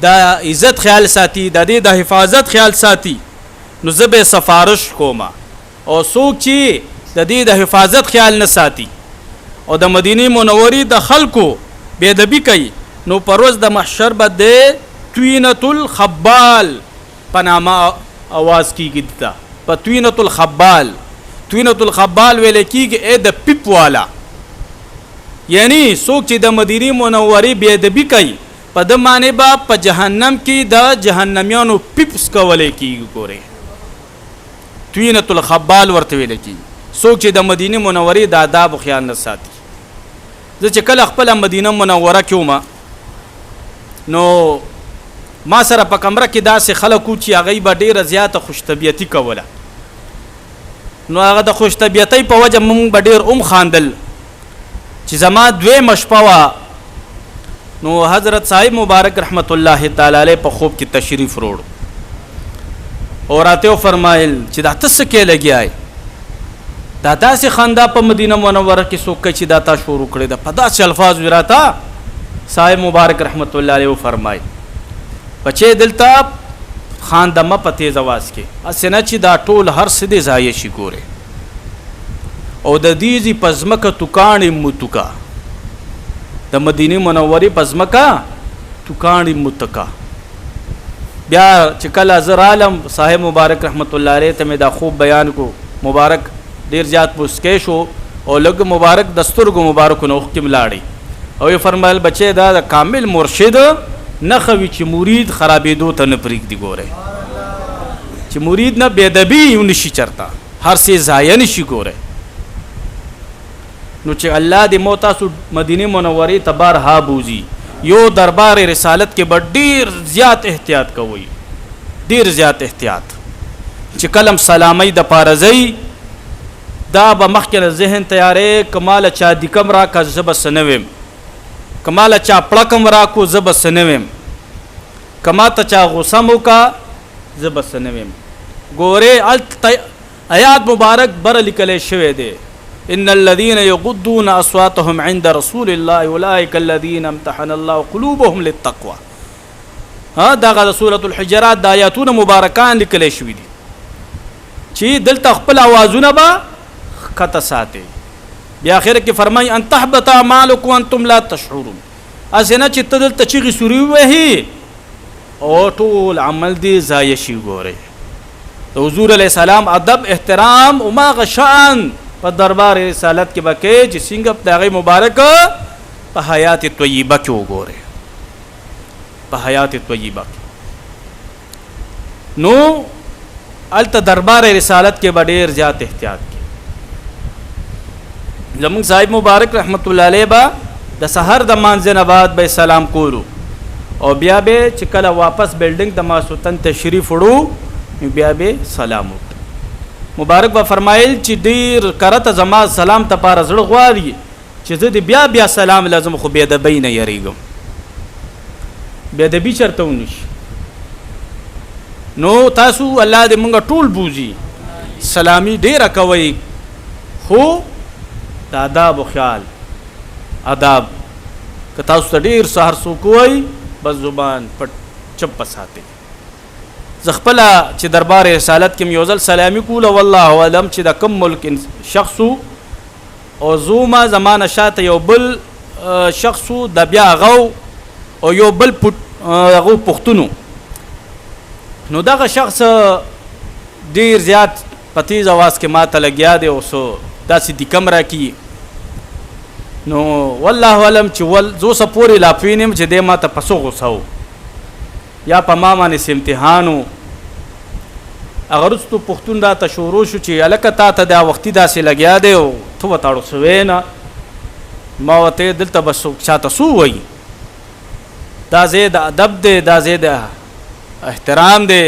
د عزت خیال ساتي د دې د حفاظت خیال ساتي نو زه به سفارش کوم او څوک چې د دې د حفاظت خیال نه ساتي او د مدینه منورې د خلکو بې ادبي کوي نو پر ورځ د محشر به د توینة الخبال په نامه اواز کیږي دته په توینة الخبال توینة الخبال ویل کیږي ای د پیپ والا یعنی څوک چې د مدینه منورې بې ادبي کوي په د معنی به په جهنم کې د جهنميانو پیپس کولی کیږي ګورئ توینة الخبال ورته ویل کیږي څوک چې د مدینه منورې د آداب خیال نه ساتي زه چې کله خپله مدینه منوره کې وم نو ما سره په کمره کې داسې خلک وو چې هغوی به ډېره زیاته خوشطبیعتي کوله نو هغه د خوشطبیعتۍ په وجه موږ به ډېر خاندل چې زما دویمه شپه وه نو حضرت صاحب مبارک رحمت الله تعالی علیه په خوب کې تشریف روړ او راته فرمایل چې دا ته څه کې لګیا یې دا داسې خندا په مدینه منوره کې څوک کوي چې دا تا شروع کړې ده په داسې الفاظ راته صاحب مبارک رحمت الله علیه وفرمایل بچې دلته خانده مه په تیز اواز کې هسې نه چې دا ټول هر څه دې ضایع شي ګورې او د دې ځي په ځمکه توکاڼې متوکه د مدینې منورې په ځمکه توکاڼې متکه بیا چې کله زه رالم صاحب مبارک رحمت الله علیه ته مې دا خوب بیان کو مبارک ډیر زیات مسکی شو او لږ مبارک د سترګو مبارکو نه اوښکې ملاړې او یې فرمایل بچې دا د کامل مرشد نښه وي چې مرید خرابېدو ته نه پرېږدي ګورئ چې مرید نه بېادبي ونشي چرته هر څه ضایع نشي ګوره. نو چې الله دې مو تاسو مدینه منورې ته بارها بوزي، یو دربار رسالت کې به ډیر زیات احتیاط کوئ، ډیر زیات احتیاط. چې کلم سلامي د پارزي دا به مخکې ذهن تیارې، کمال چا دکم را کا زب سنویم، کمال چا پړکم را کو زب سنویم، کما ته چا غصه مو کا زب سنویم. ګوره آیات مبارک بر لیکل شوی دی، ان الذين يغضون اصواتهم عند رسول الله اولئك الذين امتحن الله قلوبهم للتقوى. ها دا سورۃ الحجرات د آیاتونه مبارکان لیکل شوی دي چې دلته خپل اوازونه به کته ساتي. بیا اخر کې فرمای ان تحبط اعمالكم وانتم لا تشعرون. اسنه چې تدلته چیغي سوري وهي او ټول عمل دي ضایع شي. ګوره د حضور علی السلام ادب احترام او ما غشان په دربار رسالت کې بکې چې څنګه دغه مبارک په حیات طیبه کې وګوره، په حیات طیبه کې. نو الته دربار رسالت کې به ډېر زیات احتیاط کې. زمونږ صاحب مبارک رحمت الله علیه به د سحر د مانځه نه بعد به سلام کولو او بیا به چې کله واپس بلډینګ د ماسوتن تشریف وړو بیا به سلام وکړو. مبارک به فرمایل چې ډیر کرته زما سلام ته پاره زړه غواړي چې زه دې بیا بیا سلام لازم، خو بیا د بین یریږم، بیا د بي چرته ونشي. نو تاسو الله دې مونږ ټول بوزي، سلامي ډیره کوي، خو د آداب او خیال آداب که تاسو ته ډیر سحر سو کوی بس زبان پټ چپ ساتي. زخپلا چې دربار رسالت کې میوزل سلامي کوله والله علم چې د کم ملک شخصو او زوما زمانه شاته یو بل شخصو د بیا غو او یو بل غو پښتونو. نو دغه شخص ډیر زیات پتیز आवाज کې ماته لګیا دی او سو داسې د کمره کې. نو والله علم چې ول زو سپوري لا پینم چې د ماته پسو غوساو یا په ما باندې امتحانو. اگر رستو پښتون دا ته شروع شو چې الکه تا ته دا وختي داسې لګیا دی او تو وتاړو سوینا ما وته دلته بس چاته سو وای دا زید ادب دی، دا زید احترام دی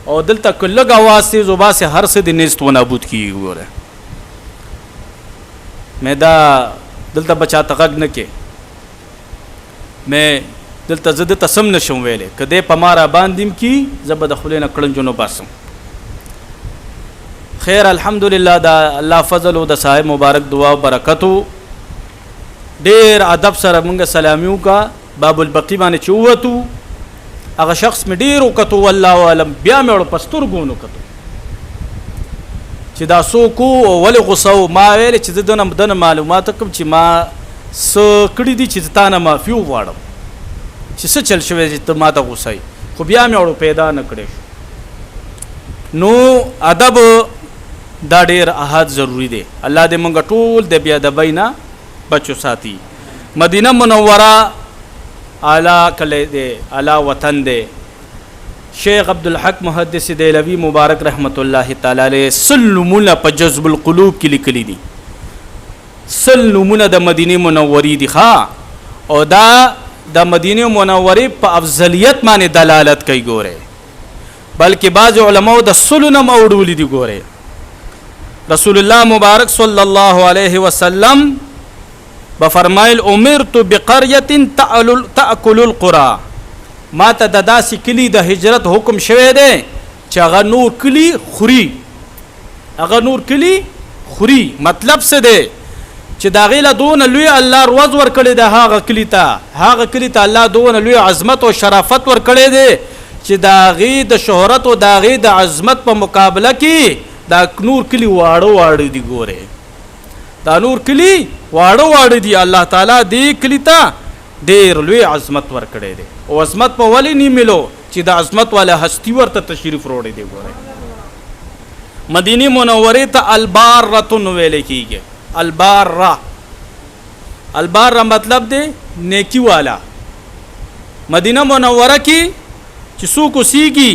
او دلته کلګ आवाज سي زوبا سي هر څه د نست و نابود کیږي. ګوره مې دا دلته بچا تغږ نه کې، مې دلته زده تسم نشم ویلې کده پمارا باندیم کی زبد خلینه کړنجونو باسم. خیر الحمدلله دا الله فضل او د صاحب مبارک دعا او برکتو ډیر ادب سره مونږه سلامیو کا باب البقی باندې چوتو. هغه شخص مې ډیر وکتو والله علم، بیا مې ور پستر ګونو کتو چې دا سو کو ول غصو ما ویل چې دنه معلومات کوم چې ما س کړی دي چې تانه مافیو واړم چې څه چل شوی چې ته ما ته غوسای، خو بیا مې اورو پیدا نه کړې. نو ادب دا ډیر احد ضروری دی. الله دې مونږ ټول د بیا د بینا بچو ساتي. مدینه منوره اعلی کله دی، اعلی وطن دی. شیخ عبدالحق محدث دیلوی مبارک رحمت الله تعالی علیہ سلمونه په جذب القلوب کې لیکلي دي. سلمونه د مدینه منورې دي ښا، او دا د مدینه منورې په افضلیت باندې دلالت کوي. ګوره بلکې بعض علماء د سلونه موړول دي. ګوره رسول الله مبارک صلی الله علیه وسلم بفرمایل امرت بقريه تاكل القرى، ما ته د داسې کلی د هجرت حکم شوی دی چې هغه نور کلی خوري، هغه نور کلی خوري. مطلب څه دی چې دا غیله دون لوی الله روز ور کړی د هغه کلی ته، هغه کلی ته الله دون لوی عظمت او شرافت ور کړی دی چې دا غي د شهرت او دا غي د عظمت په مقابله کې دا نور کلی واړو دی. ګوره دا نور کلی واړو دی. الله تعالی دې کلی ته ډیر لوی عظمت ور کړی دی او عظمت په ولی نه ملو چې د عظمت والا هستی ورته تشریف وروړي دی. ګوره مدینه منوره ته البارۃ ویل کیږي. البار مطلب دی نیکی والا. مدینه منوره کې چې څوک اوسېږي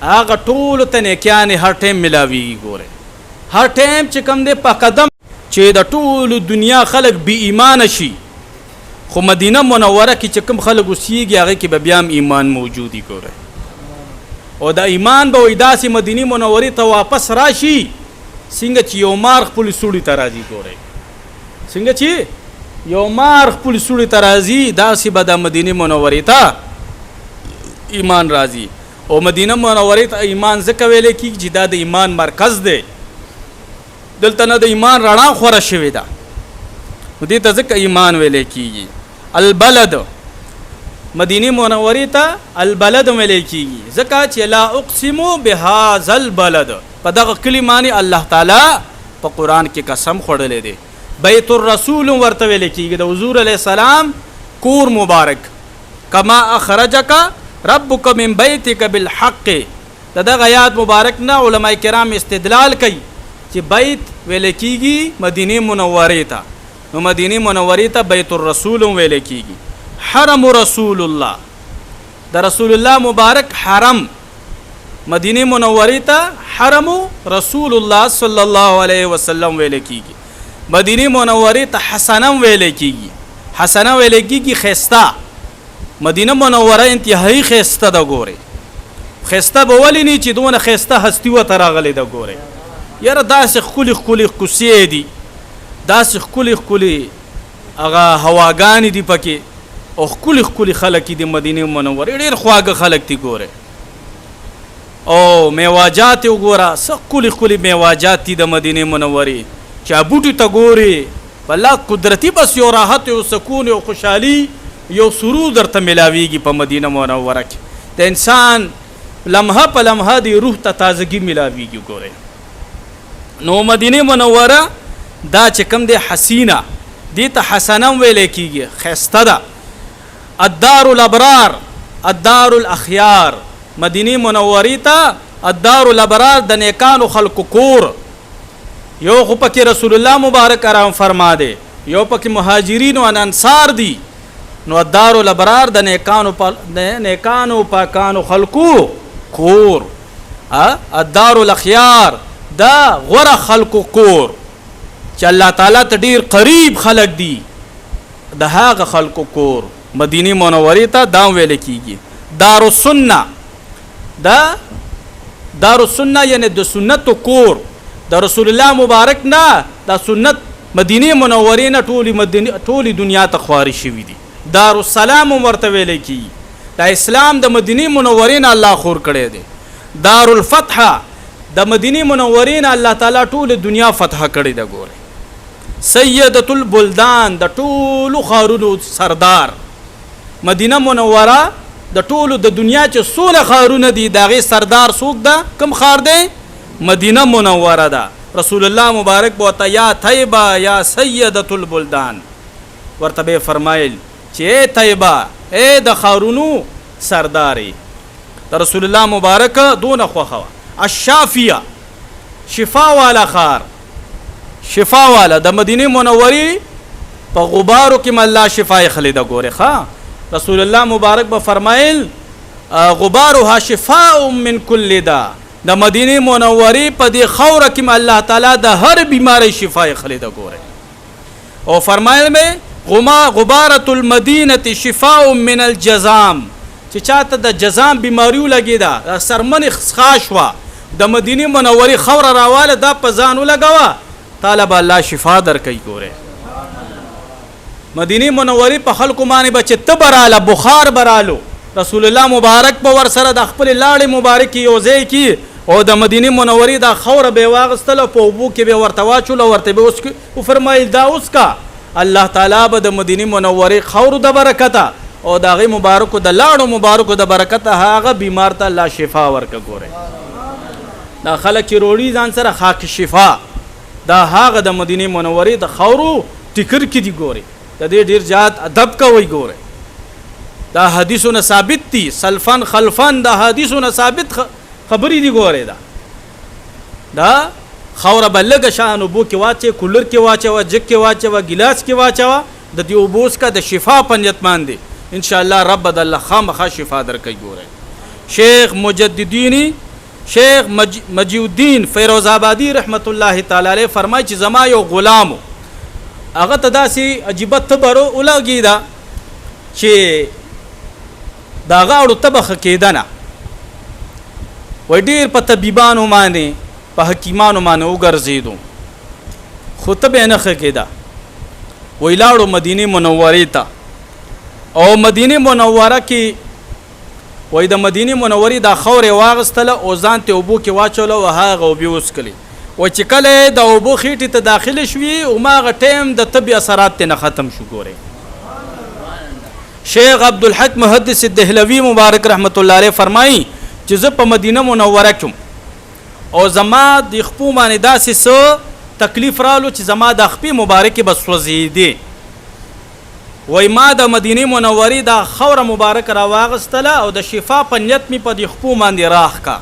هغه ټولو ته نیکیانې هر ټایم ملاویږي. ګوره هر ټایم چې کوم دی په قدم چې د ټولو دنیا خلک بې ایمانه شي، خو مدینه منوره کې چې کوم خلک اوسېږي هغې کې به بیا هم ایمان موجود وي. ګوره او د ایمان به وایي داسې مدینې منورې ته واپس راشي څنګه چې یو مار خپل سوړي ته راځي. ګورئ څنګه چې یو مار خپل سوړي ته راځي داسې به د مدینې منورې ته ایمان راځي. او مدینه منورې ته ایمان ځکه ویلی کېږي چې دا د ایمان مرکز دی، دلته نه د ایمان رڼا خوره شوې ده، نو دې ته ځکه ایمان ویلی کېږي. البلد مدینه منورې ته البلد ویلی کېږي ځکه چې لا اقسم بهذا البلد په دغه کلي باندې الله تعالی په قرآن کې قسم خوړلی دی. بیت الرسول ورته ویلی کېږي د حضور علیه السلام کور مبارک. کما اخرجک ربک من بیتک بالحق د دغه آیات مبارک نه علما کرام استدلال کوي چې بیت ویلی کېږي مدینه منورې ته، نو مدینه منورې ته بیت الرسول ویلی کېږي. حرم رسول الله د رسول الله مبارک حرم مدینه منورې ته حرم رسول الله صلی الله علیه وسلم ویل کېږي. مدینه منورې ته حسنم ویل کېږي. حسنه ویل کېږي ښایسته. مدینه منوره انتهایی ښایسته ده. ګورئ ښایسته به ولې نه چې دونه ښایسته هستي ورته راغلی ده. ګورئ یاره داسې ښکلې ښکلې کوڅې دي، داسې ښکلې ښکلې هغه هواګانې دي پکې، او ښکلې ښکلې خلک دي مدینه منورې، ډېر خواږه خلک دي. ګورئ او میواجات یې وګوره څه ښکلې ښکلې میواجات دي د مدینې منورې چې بوټي ته ګورې والله قدرتي بس یو راحت یو سکون یو خوشحالي یو سرور درته ملاویږي په مدینه منوره کې. د انسان لمحه په لمحه د روح ته تازګي ملاویږي. ګورئ نو مدینه منوره دا چې کوم دی حسینه دې ته حسنه ویلی کېږي، ښایسته ده. الدار الابرار الدار الاخيار مدینه منورې ته الدار الابرار د نیکانو خلکو کور. یو خو پکې رسول الله مبارک آرام فرما دی، یو پکې مهاجرین او انصار دي. نو الدار الابرار د نیکانو پاکانو خلکو کور. الدار الاخيار دا غوره خلکو کور چې الله تعالی ته ډیر قریب خلک دي، د هغه خلکو کور مدینه منورې ته دا ویل کېږي. دار السنه دا دار السنه یعنی د سنت کور د رسول الله مبارک نه دا سنت مدینه منورې نه ټولې دنیا ته خواري شوي دي. دار السلام ورته ویل کېږي. دا اسلام د مدینه منورې نه الله خور کړی دی. دار الفتح د مدینه منورې نه الله تعالی ټول دنیا فتح کړی ده. ګوره سیدة البلدان د ټولو ښارونو سردار مدینه منوره د ټولو د دنیا چې څونه ښارونه دي د هغې سردار څوک ده؟ کوم ښار دی؟ مدینه منوره ده. رسول الله مبارک به ورته یا طیبه یا سیدة البلدان ورته به فرمایل چې ای طیبه ای د ښارونو سردارې. د رسول الله مبارک دونه خوښه وه. الشافیه شفا والا ښار، شفا والا د مدینه منورې په غبارو کې الله شفا یې خلیده. ګورې ښه رسول الله مبارک به فرمایل غبارها شفاء من کل داء. د مدینه منورې په دې خوره کې الله تعالی د هر بیماری شفا یې خلیده. ګورې او فرمایل مې غبارة المدینه شفاء من الجزام چې چاته د جزام بیماری ولګېده سرمنې خسخا شوه د مدینه منورې خوره راواله دا په ځان ولګوه طالب الله شفا درکوي. ګورې مدینه منورې په خلکو باندې به چې ته براله بخار برالو رسول الله مبارک به ورسره د خپلې لاړې مبارکې یو ځای کي او د مدینه منورې دا خوره به یې واغېستله په اوبو کې به یې ورته واچوله ورته به وفرمایل دا اوس کا الله تعالی به د مدینه منورې خورو د برکته او د هغې مبارکو د لاړو مبارکو د برکته هغه بیمار ته الله شفا ورکړه. ګورئ دا خلک چې روړي ځان سره خاک شفا دا هغه د مدینه منورې د خورو ټکر کې دي. ګورئ د دې ډېر زیات ادب کوئ. ګورئ دا حدیثونه ثابت دي سلفن خلفن دا حدیثونه ثابت خبرې دي. ګورئ دا خوره به لږه شان اوبو کې واچوه، کولر کې واچوه، جګ کې واچوه، ګیلاس کې واچوه، د دې اوبو څخه د شفا په نیت باندې انشاءالله رب د الله خامخا شفا درکوي. ګورئ شیخ مجددین شیخ مجی الدین فیروز آبادی رحمت الله تعالی علیه فرمای چې زما یو غلامو هغه ته داسې عجیبه تبرو ولګی دا چې دا غاړو تبخ کېدنه وای ډیر په طبيبانو باندې په حکیمانو باندې وګرځیدو خو ته به نه کېدا وای لاړو مدینه منوره ته او مدینه منوره کې وای د مدینه منورې دا خورې واغستله او ځان ته اوبو کې واچوله او هغه اوبه وسکلي و چې کله د اوبو خېټې ته داخله شوي او ماغه ټیم د طبي اثرات نه ختم شو. ګوره شیخ عبدالحق محدث الدهلوی مبارک رحمت الله علیه فرمایي چې زه په مدینه منوره کې او زما د خپو باندې داسې څه تکلیف رالو چې زما د خپې مبارکې بس وزیدي وای ما د مدینه منورې دا خوره مبارک را واغستله او د شفا په نیت می په د خپو باندې راخ کا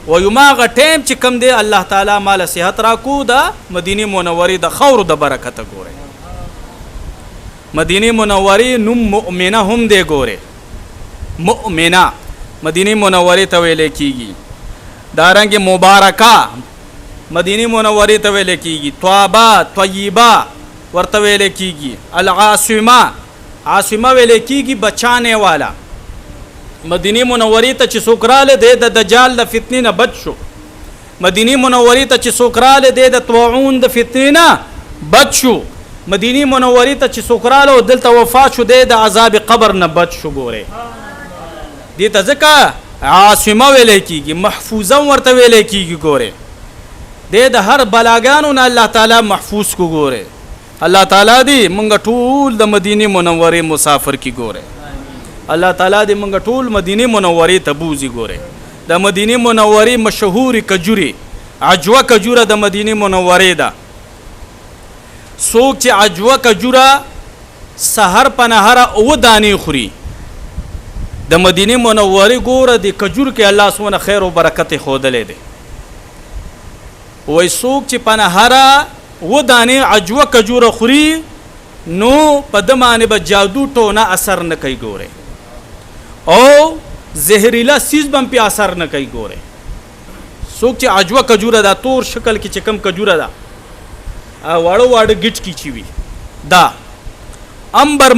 وای ما غ ټیم چې کم دی الله تعالی مال صحت راکو د مدینه منورې د خورو د برکت. ګوره مدینه منورې نوم مؤمنه هم دی. ګوره مؤمنه مدینه منورې ته ویل کیږي دارنګ مبارکه مدینه منورې ته ویل کیږي توابه طیبه ورته ویل کیږي العاصمه عاصمه ویل کیږي بچانے والا. مدینه منورې ته چې سوکراله د دجال د فتنې نه بچ شو مدینه منورې ته چې سوکراله د طاعون د فتنې نه بچ شو مدینه منورې ته چې سوکراله دلته وفات شو د عذاب قبر نه بچ شو. ګوره دې ته ځکه عاصمه ویل کیږي محفوظه ورته ویل کیږي. ګوره د هر بلاګانو نه الله تعالی محفوظ کو. ګوره الله تعالی دې مونږ ټول د مدینه منورې مسافر کی. ګوره الله تعالی دې مونږ ټول مدینه منورې ته بوزي. ګوره د مدینه منورې مشهور کجوري عجوه کجوره د مدینه منورې ده. څوک چې عجوه کجوره سحر په نهار او دانی خوري د مدینه منورې ګوره د کجور کې الله سبحانه خیر او برکت خودلې ده. وای څوک چې په نهار و دانه عجوه کجوره خوري نو په دمانه به جادو ټونه اثر نه کوي. ګوره او زهريلا سیز بم په اثر نه کوي. ګوره څوک چې عجوه کجوره دا تور شکل کې چې کم کجوره دا واړو واړو گیټ کی چی وی دا امبر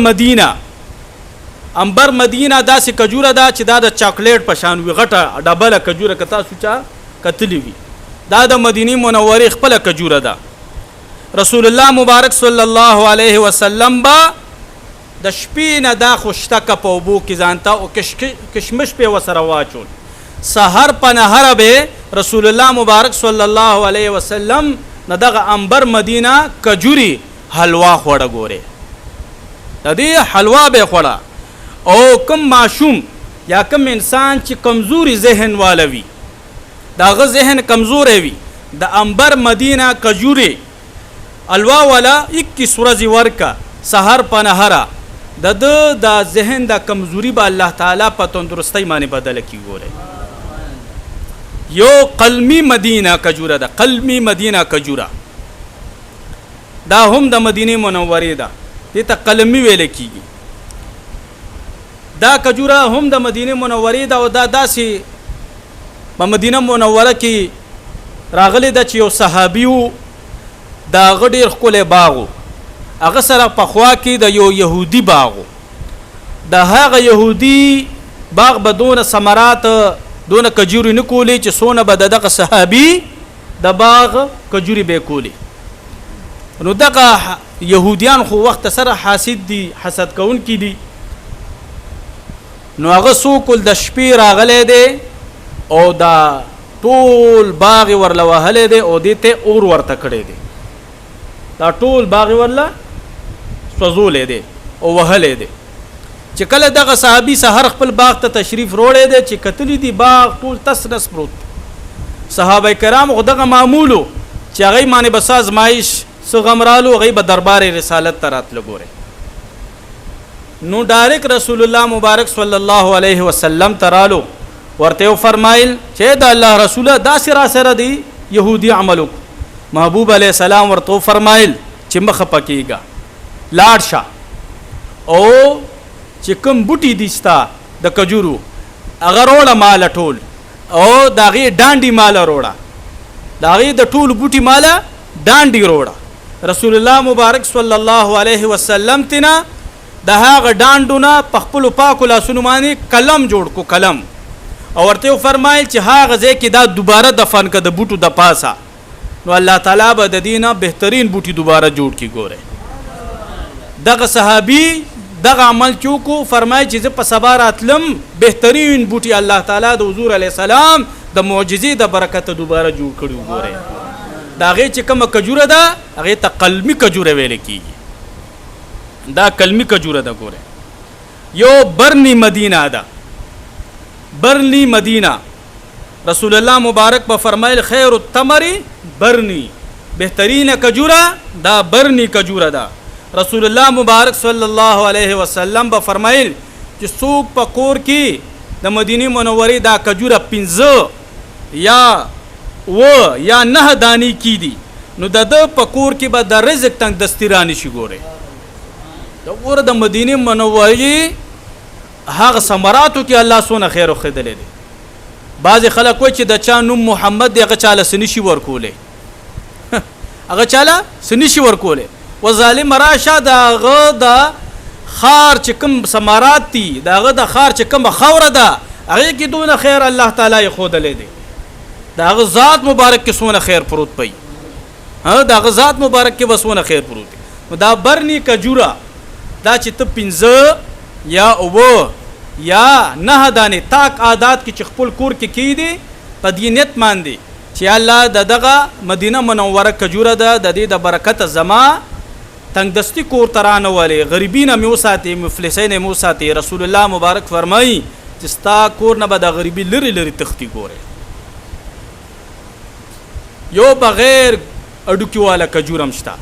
مدینه دا سه کجوره دا چې دا د چاکلیټ په شان وی غټه ډبله کجوره کتا سوچا کتلی وی دا د مدینه منورې خپل کجوره ده. رسول الله مبارک صلی الله علیه وسلم با د شپې نه دا خوشتک په وبو کې ځانته او کشمش په وسره واچول سحر په نهر به رسول الله مبارک صلی الله علیه وسلم نه دغه انبر مدینه کجوري حلوا خوړه. ګوره د دې حلوا به خوړه او کم معشوم یا کم انسان چې کمزوري ذهن والوي داغه ذهن کمزور وي د انبر مدینه کجوري الوا والا 21 ورځې ورکا سحر په نهره د ذهن د کمزوري به الله تعالی په تندرستۍ باندې بدل کی. ګوره یو قلمی مدینه کجوره ده. قلمی مدینه کجوره دا هم د مدینه منورې ده. دې ته قلمی ویل کیږي. دا کجوره هم د مدینه منورې ده او دا داسې په مدینه منوره کې راغلی ده چې یو صحابیو دا غډیر خپل باغو هغه سره په خوا کې د یو يهودي باغو د هغه يهودي باغ بدون ثمرات دون کجوري نه کولی چې سونه به دغه صحابي د باغ کجوري به کولی. نو دغه يهوديان خو وخت سره حاسد دي حسد کون کی دي نو هغه سوکل د شپې راغله دي او دا ټول باغ ورله وهله دي او دته اور ورته کړي دي دا ټول باغ ورله سوزولې دي او وهله دي. چې کله دغه صحابي سحر خپل باغ ته تشریف وروړي دي چې کتلی دي باغ ټول تسنس پروت. صحابه کرام غدغه معمولو چې هغه معنی بس ازمایش سغمرالو هغه به دربار رسالت ترات لګوره. نو ډایرک رسول الله مبارک صلی الله علیه وسلم ترالو ورته فرمایل چې د الله رسول دا سره سره دی يهودي عملو. محبوب علیہ السلام ورته فرمایل چې مخ پکېګا لاړ شه او چې کوم بوټي دستا د کجورو اگر وړه مال ټول او د هغې ډانډي ماله روړه، د هغې د ټولو بوټي ماله ډانډي روړه. رسول الله مبارک صلی الله علیه وسلم تینا د هغه ډانډو نه په خپلو پاکو لاسونو باندې قلم جوړ کو، قلم، او ورته وفرمایل چې هغه ځای کې دا دوباره دفن که د بوټو د پاسه، نو الله تعالی به د دې نه بهترین بوټي دوباره جوړ کړي. ګوره دغه صحابي دغه عمل چې وکړو، فرمایي چې زه په سبا راتلم بهترین بوټي الله تعالی د حضور علیه السلام د معجزې د برکته دوباره جوړ کړي. ګوره د هغې چې کومه کجوره ده هغې ته قلمي کجوره ویل کېږي، دا قلمي کجوره ده. ګوره یو برني مدینه ده، برني مدینه. رسول الله مبارک به فرمایل خیر التمر برني، بهترین کجوره دا برني کجوره ده. رسول الله مبارک صلی الله علیه وسلم به فرمایل چې څوک په کور کې د مدینې منورې دا کجوره 15 یا 9 دانی کی دي، نو د په کور کې به د رزق تنگ دستی رانی شي. ګوره د مدینې منورې هغه ثمراتو کې الله سونه خیر خدلې دي. بعضې خلک وایي چې د چا نوم محمد دی، هغه چاله څه نشي ورکولی، هغه چاله څه نشي ورکولی. و ظالم راشه د هغه د خار چې کوم ثمرات دي، د هغه د خار چې کومه خاوره ده، هغې کې دونه خیر الله تعالی یې ښودلی دی. د هغه ذات مبارک کې څونه خیر پروت پی، د هغه ذات مبارک کې به څونه خیر پروت دی. نو دا برني کجوره دا چې ته 15 یا 9 دانې تاک عادات کې چې خپل کور کې کیدي، په دې نیت باندې چې الله دغه مدینه منوره کجوره ده د دې د برکت زما تنگ دستی کور ترانه ولې غریبین مې وساتي، مفلسین مې وساتي. رسول الله مبارک فرمایي چې ستا کور نه به د غریبي لري لري تختی. ګوره یو بغیر اډوکی والا کجورم شته،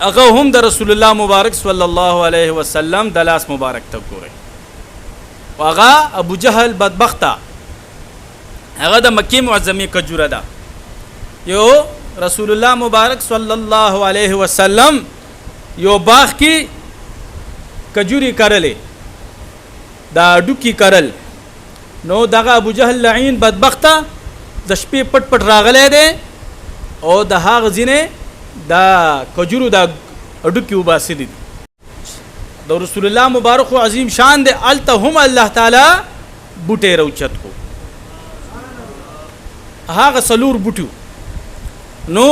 هغه هم د رسول الله مبارک صلی الله علیه وسلم د لاس مبارک ته. ګوره هغه ابو جهل بدبخته، هغه د مکې معظمې کجوره ده. یو رسول الله مبارک صلی الله علیه وسلم یو باغ کې کجوري کرلې، دا ډوکی کرل، نو دغه ابو جهل لعین بدبخته د شپې پټ پټ راغلی دی او د هغه ځینې دا کجورو دا ډوکی وباسلی دي. د رسول الله مبارک عظیم شان دی، الته هم الله تعالی بوټی روچت کو، هغه څلور بوټي. نو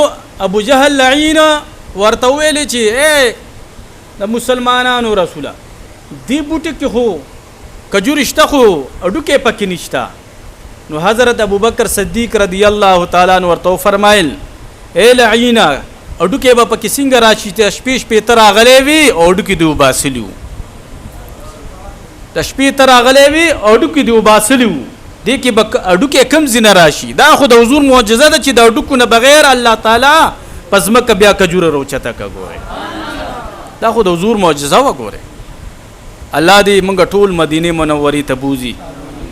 ابو جهل لعین ورته ویل چې اے د مسلمانانو رسوله، دی بوټي کې خو کجور شته خو اډوکې پکې نشته. نو حضرت ابوبکر صدیق رضی الله تعالی عنہ ورته فرمایل اے لعین اډوکې به پکې څنګه راشي چې شپې شپې تر راغلی وي او اډوکې دی وباسلی وو، د شپې تر راغلی وي او اډوکې دی وباسلی وو، دې کې به اډوکې کم ځینه راشي. دا خو د حضور معجزه ده چې د اډوکو نه بغیر الله تعالی په ځمکه بیا کجوره روچته که. ګوره دا خو د حضور معجزه وه. ګوره الله دې موږ ټول مدینې منورې ته بوځي.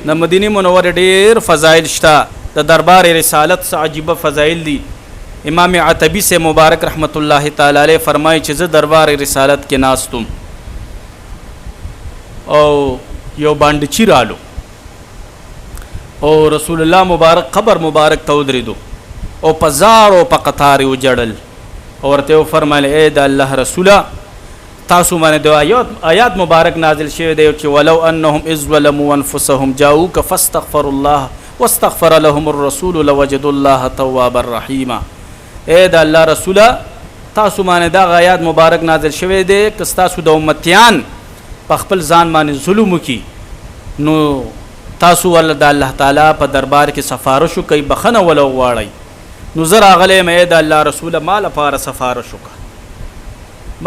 د مدینې منورې ډېر فضایل شته، د دربار رسالت څه عجیبه فضایل دي. امام عتبی سے مبارک رحمت الله تعالی علیہ فرمایي چې زه دربار رسالت کې ناستم او یو باندچی رالو او رسول الله مبارک قبر مبارک ته ودرېدو او په زار او په قطار یې وجړل او ورته وفرمایل ای د الله رسوله تاسو باندې د آیات مبارک نازل شوی دی چې ولو انهم اذ ظلموا انفسهم جاءوك فاستغفروا الله واستغفر لهم الرسول لوجدوا الله توابا رحیما. اے د الله رسوله تاسو باندې دا آیات مبارک نازل شوی دی که تاسو د امتیان په خپل ځان باندې ظلم وکړي نو تاسو ول د الله تعالی په دربار کې سفارش وکړئ، بخنه ول وغواړئ. نو زه راغلی یم اے د الله رسوله ما لپاره سفارش وکړه،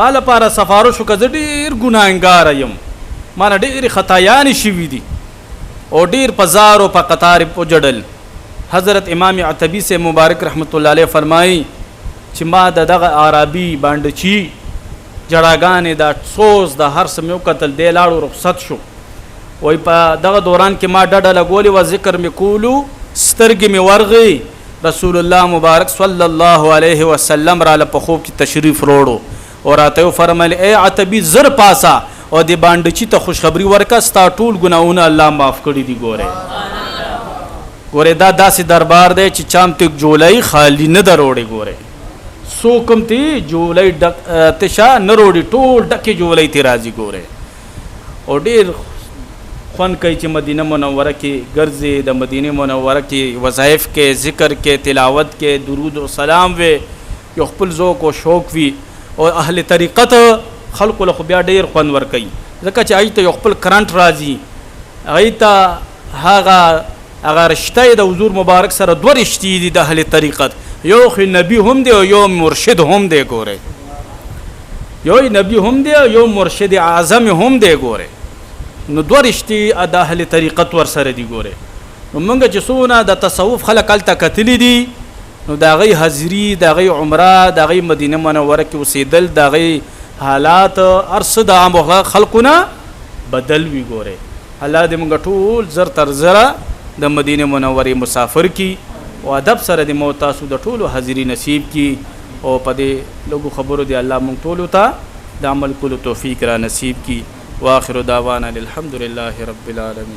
ما لپاره سفارش وکړه، زه ډېر ګناهګاره یم، ما نه ډېرې خطایانې شوي دي او ډېر په زار او په قطار یې وجړل. حضرت امام عتبی سے مبارک رحمت الله علیه فرمایي چې ما دغه عربي باندچی جړاګانې دا سوز د هر څه مې وکتل، دی لاړو رخصت شو. وای په دغه دوران کې ما ډډه لګولې وه، ذکر مې کولو، سترګې مې ورغې. رسول الله مبارک صلی الله علیه وسلم راله په خوب کې تشریف روړو او راته وفرمیل ای عتبی زر پاسه او د باندچی ته خوشخبری ورکه، ستا ټول ګناهونه الله معاف کړي دي. ګوره ګوره دا داسې دربار دی چې چام تک جولای خالی نه دروړي. ګوره څوکم تی جولای تشا نه روړي ټول ډکې جولای تی راځي. ګوره او ډېر خوند کوي چې مدینه منوره کې ګرځې، د مدینه منوره کې وظایف کې، ذکر کې، تلاوت کې، درود و سلام وي، یو خپل ذوق او شوق وي. او اهل طریقت خلکو له خو بیا ډېر خوند ورکوي ځکه چې هغوی ته یو خپل کرنټ راځي، هغوی ته هغه رشته د حضور مبارک سره دوه رشتې دي د اهل طریقت، یو خو نبی هم دی او یو مرشد هم دی. ګوره یو نبی هم دی او یو مرشد اعظم هم دی. ګوره نو دوه رشتې د اهل طریقت ورسره دي. ګوره نو موږ چې څونه د تصوف خلک هلته کتلي دي نو د هغوی حاضري، د هغوی عمره، د هغوی مدینه منوره کې اوسېدل، د هغوی حالات هر څه د عام خلکو نه بدل وي. ګوره الله دې موږ ټول زر تر زره د مدینه منورې مسافر کی او ادب سره د مو تاسو د ټولو حاضري نصیب کی او په دې لږو خبرو دی الله موږ ټولو ته د عمل کولو توفیق را نصیب کی. واخر دعوانا الحمد لله رب العالمین.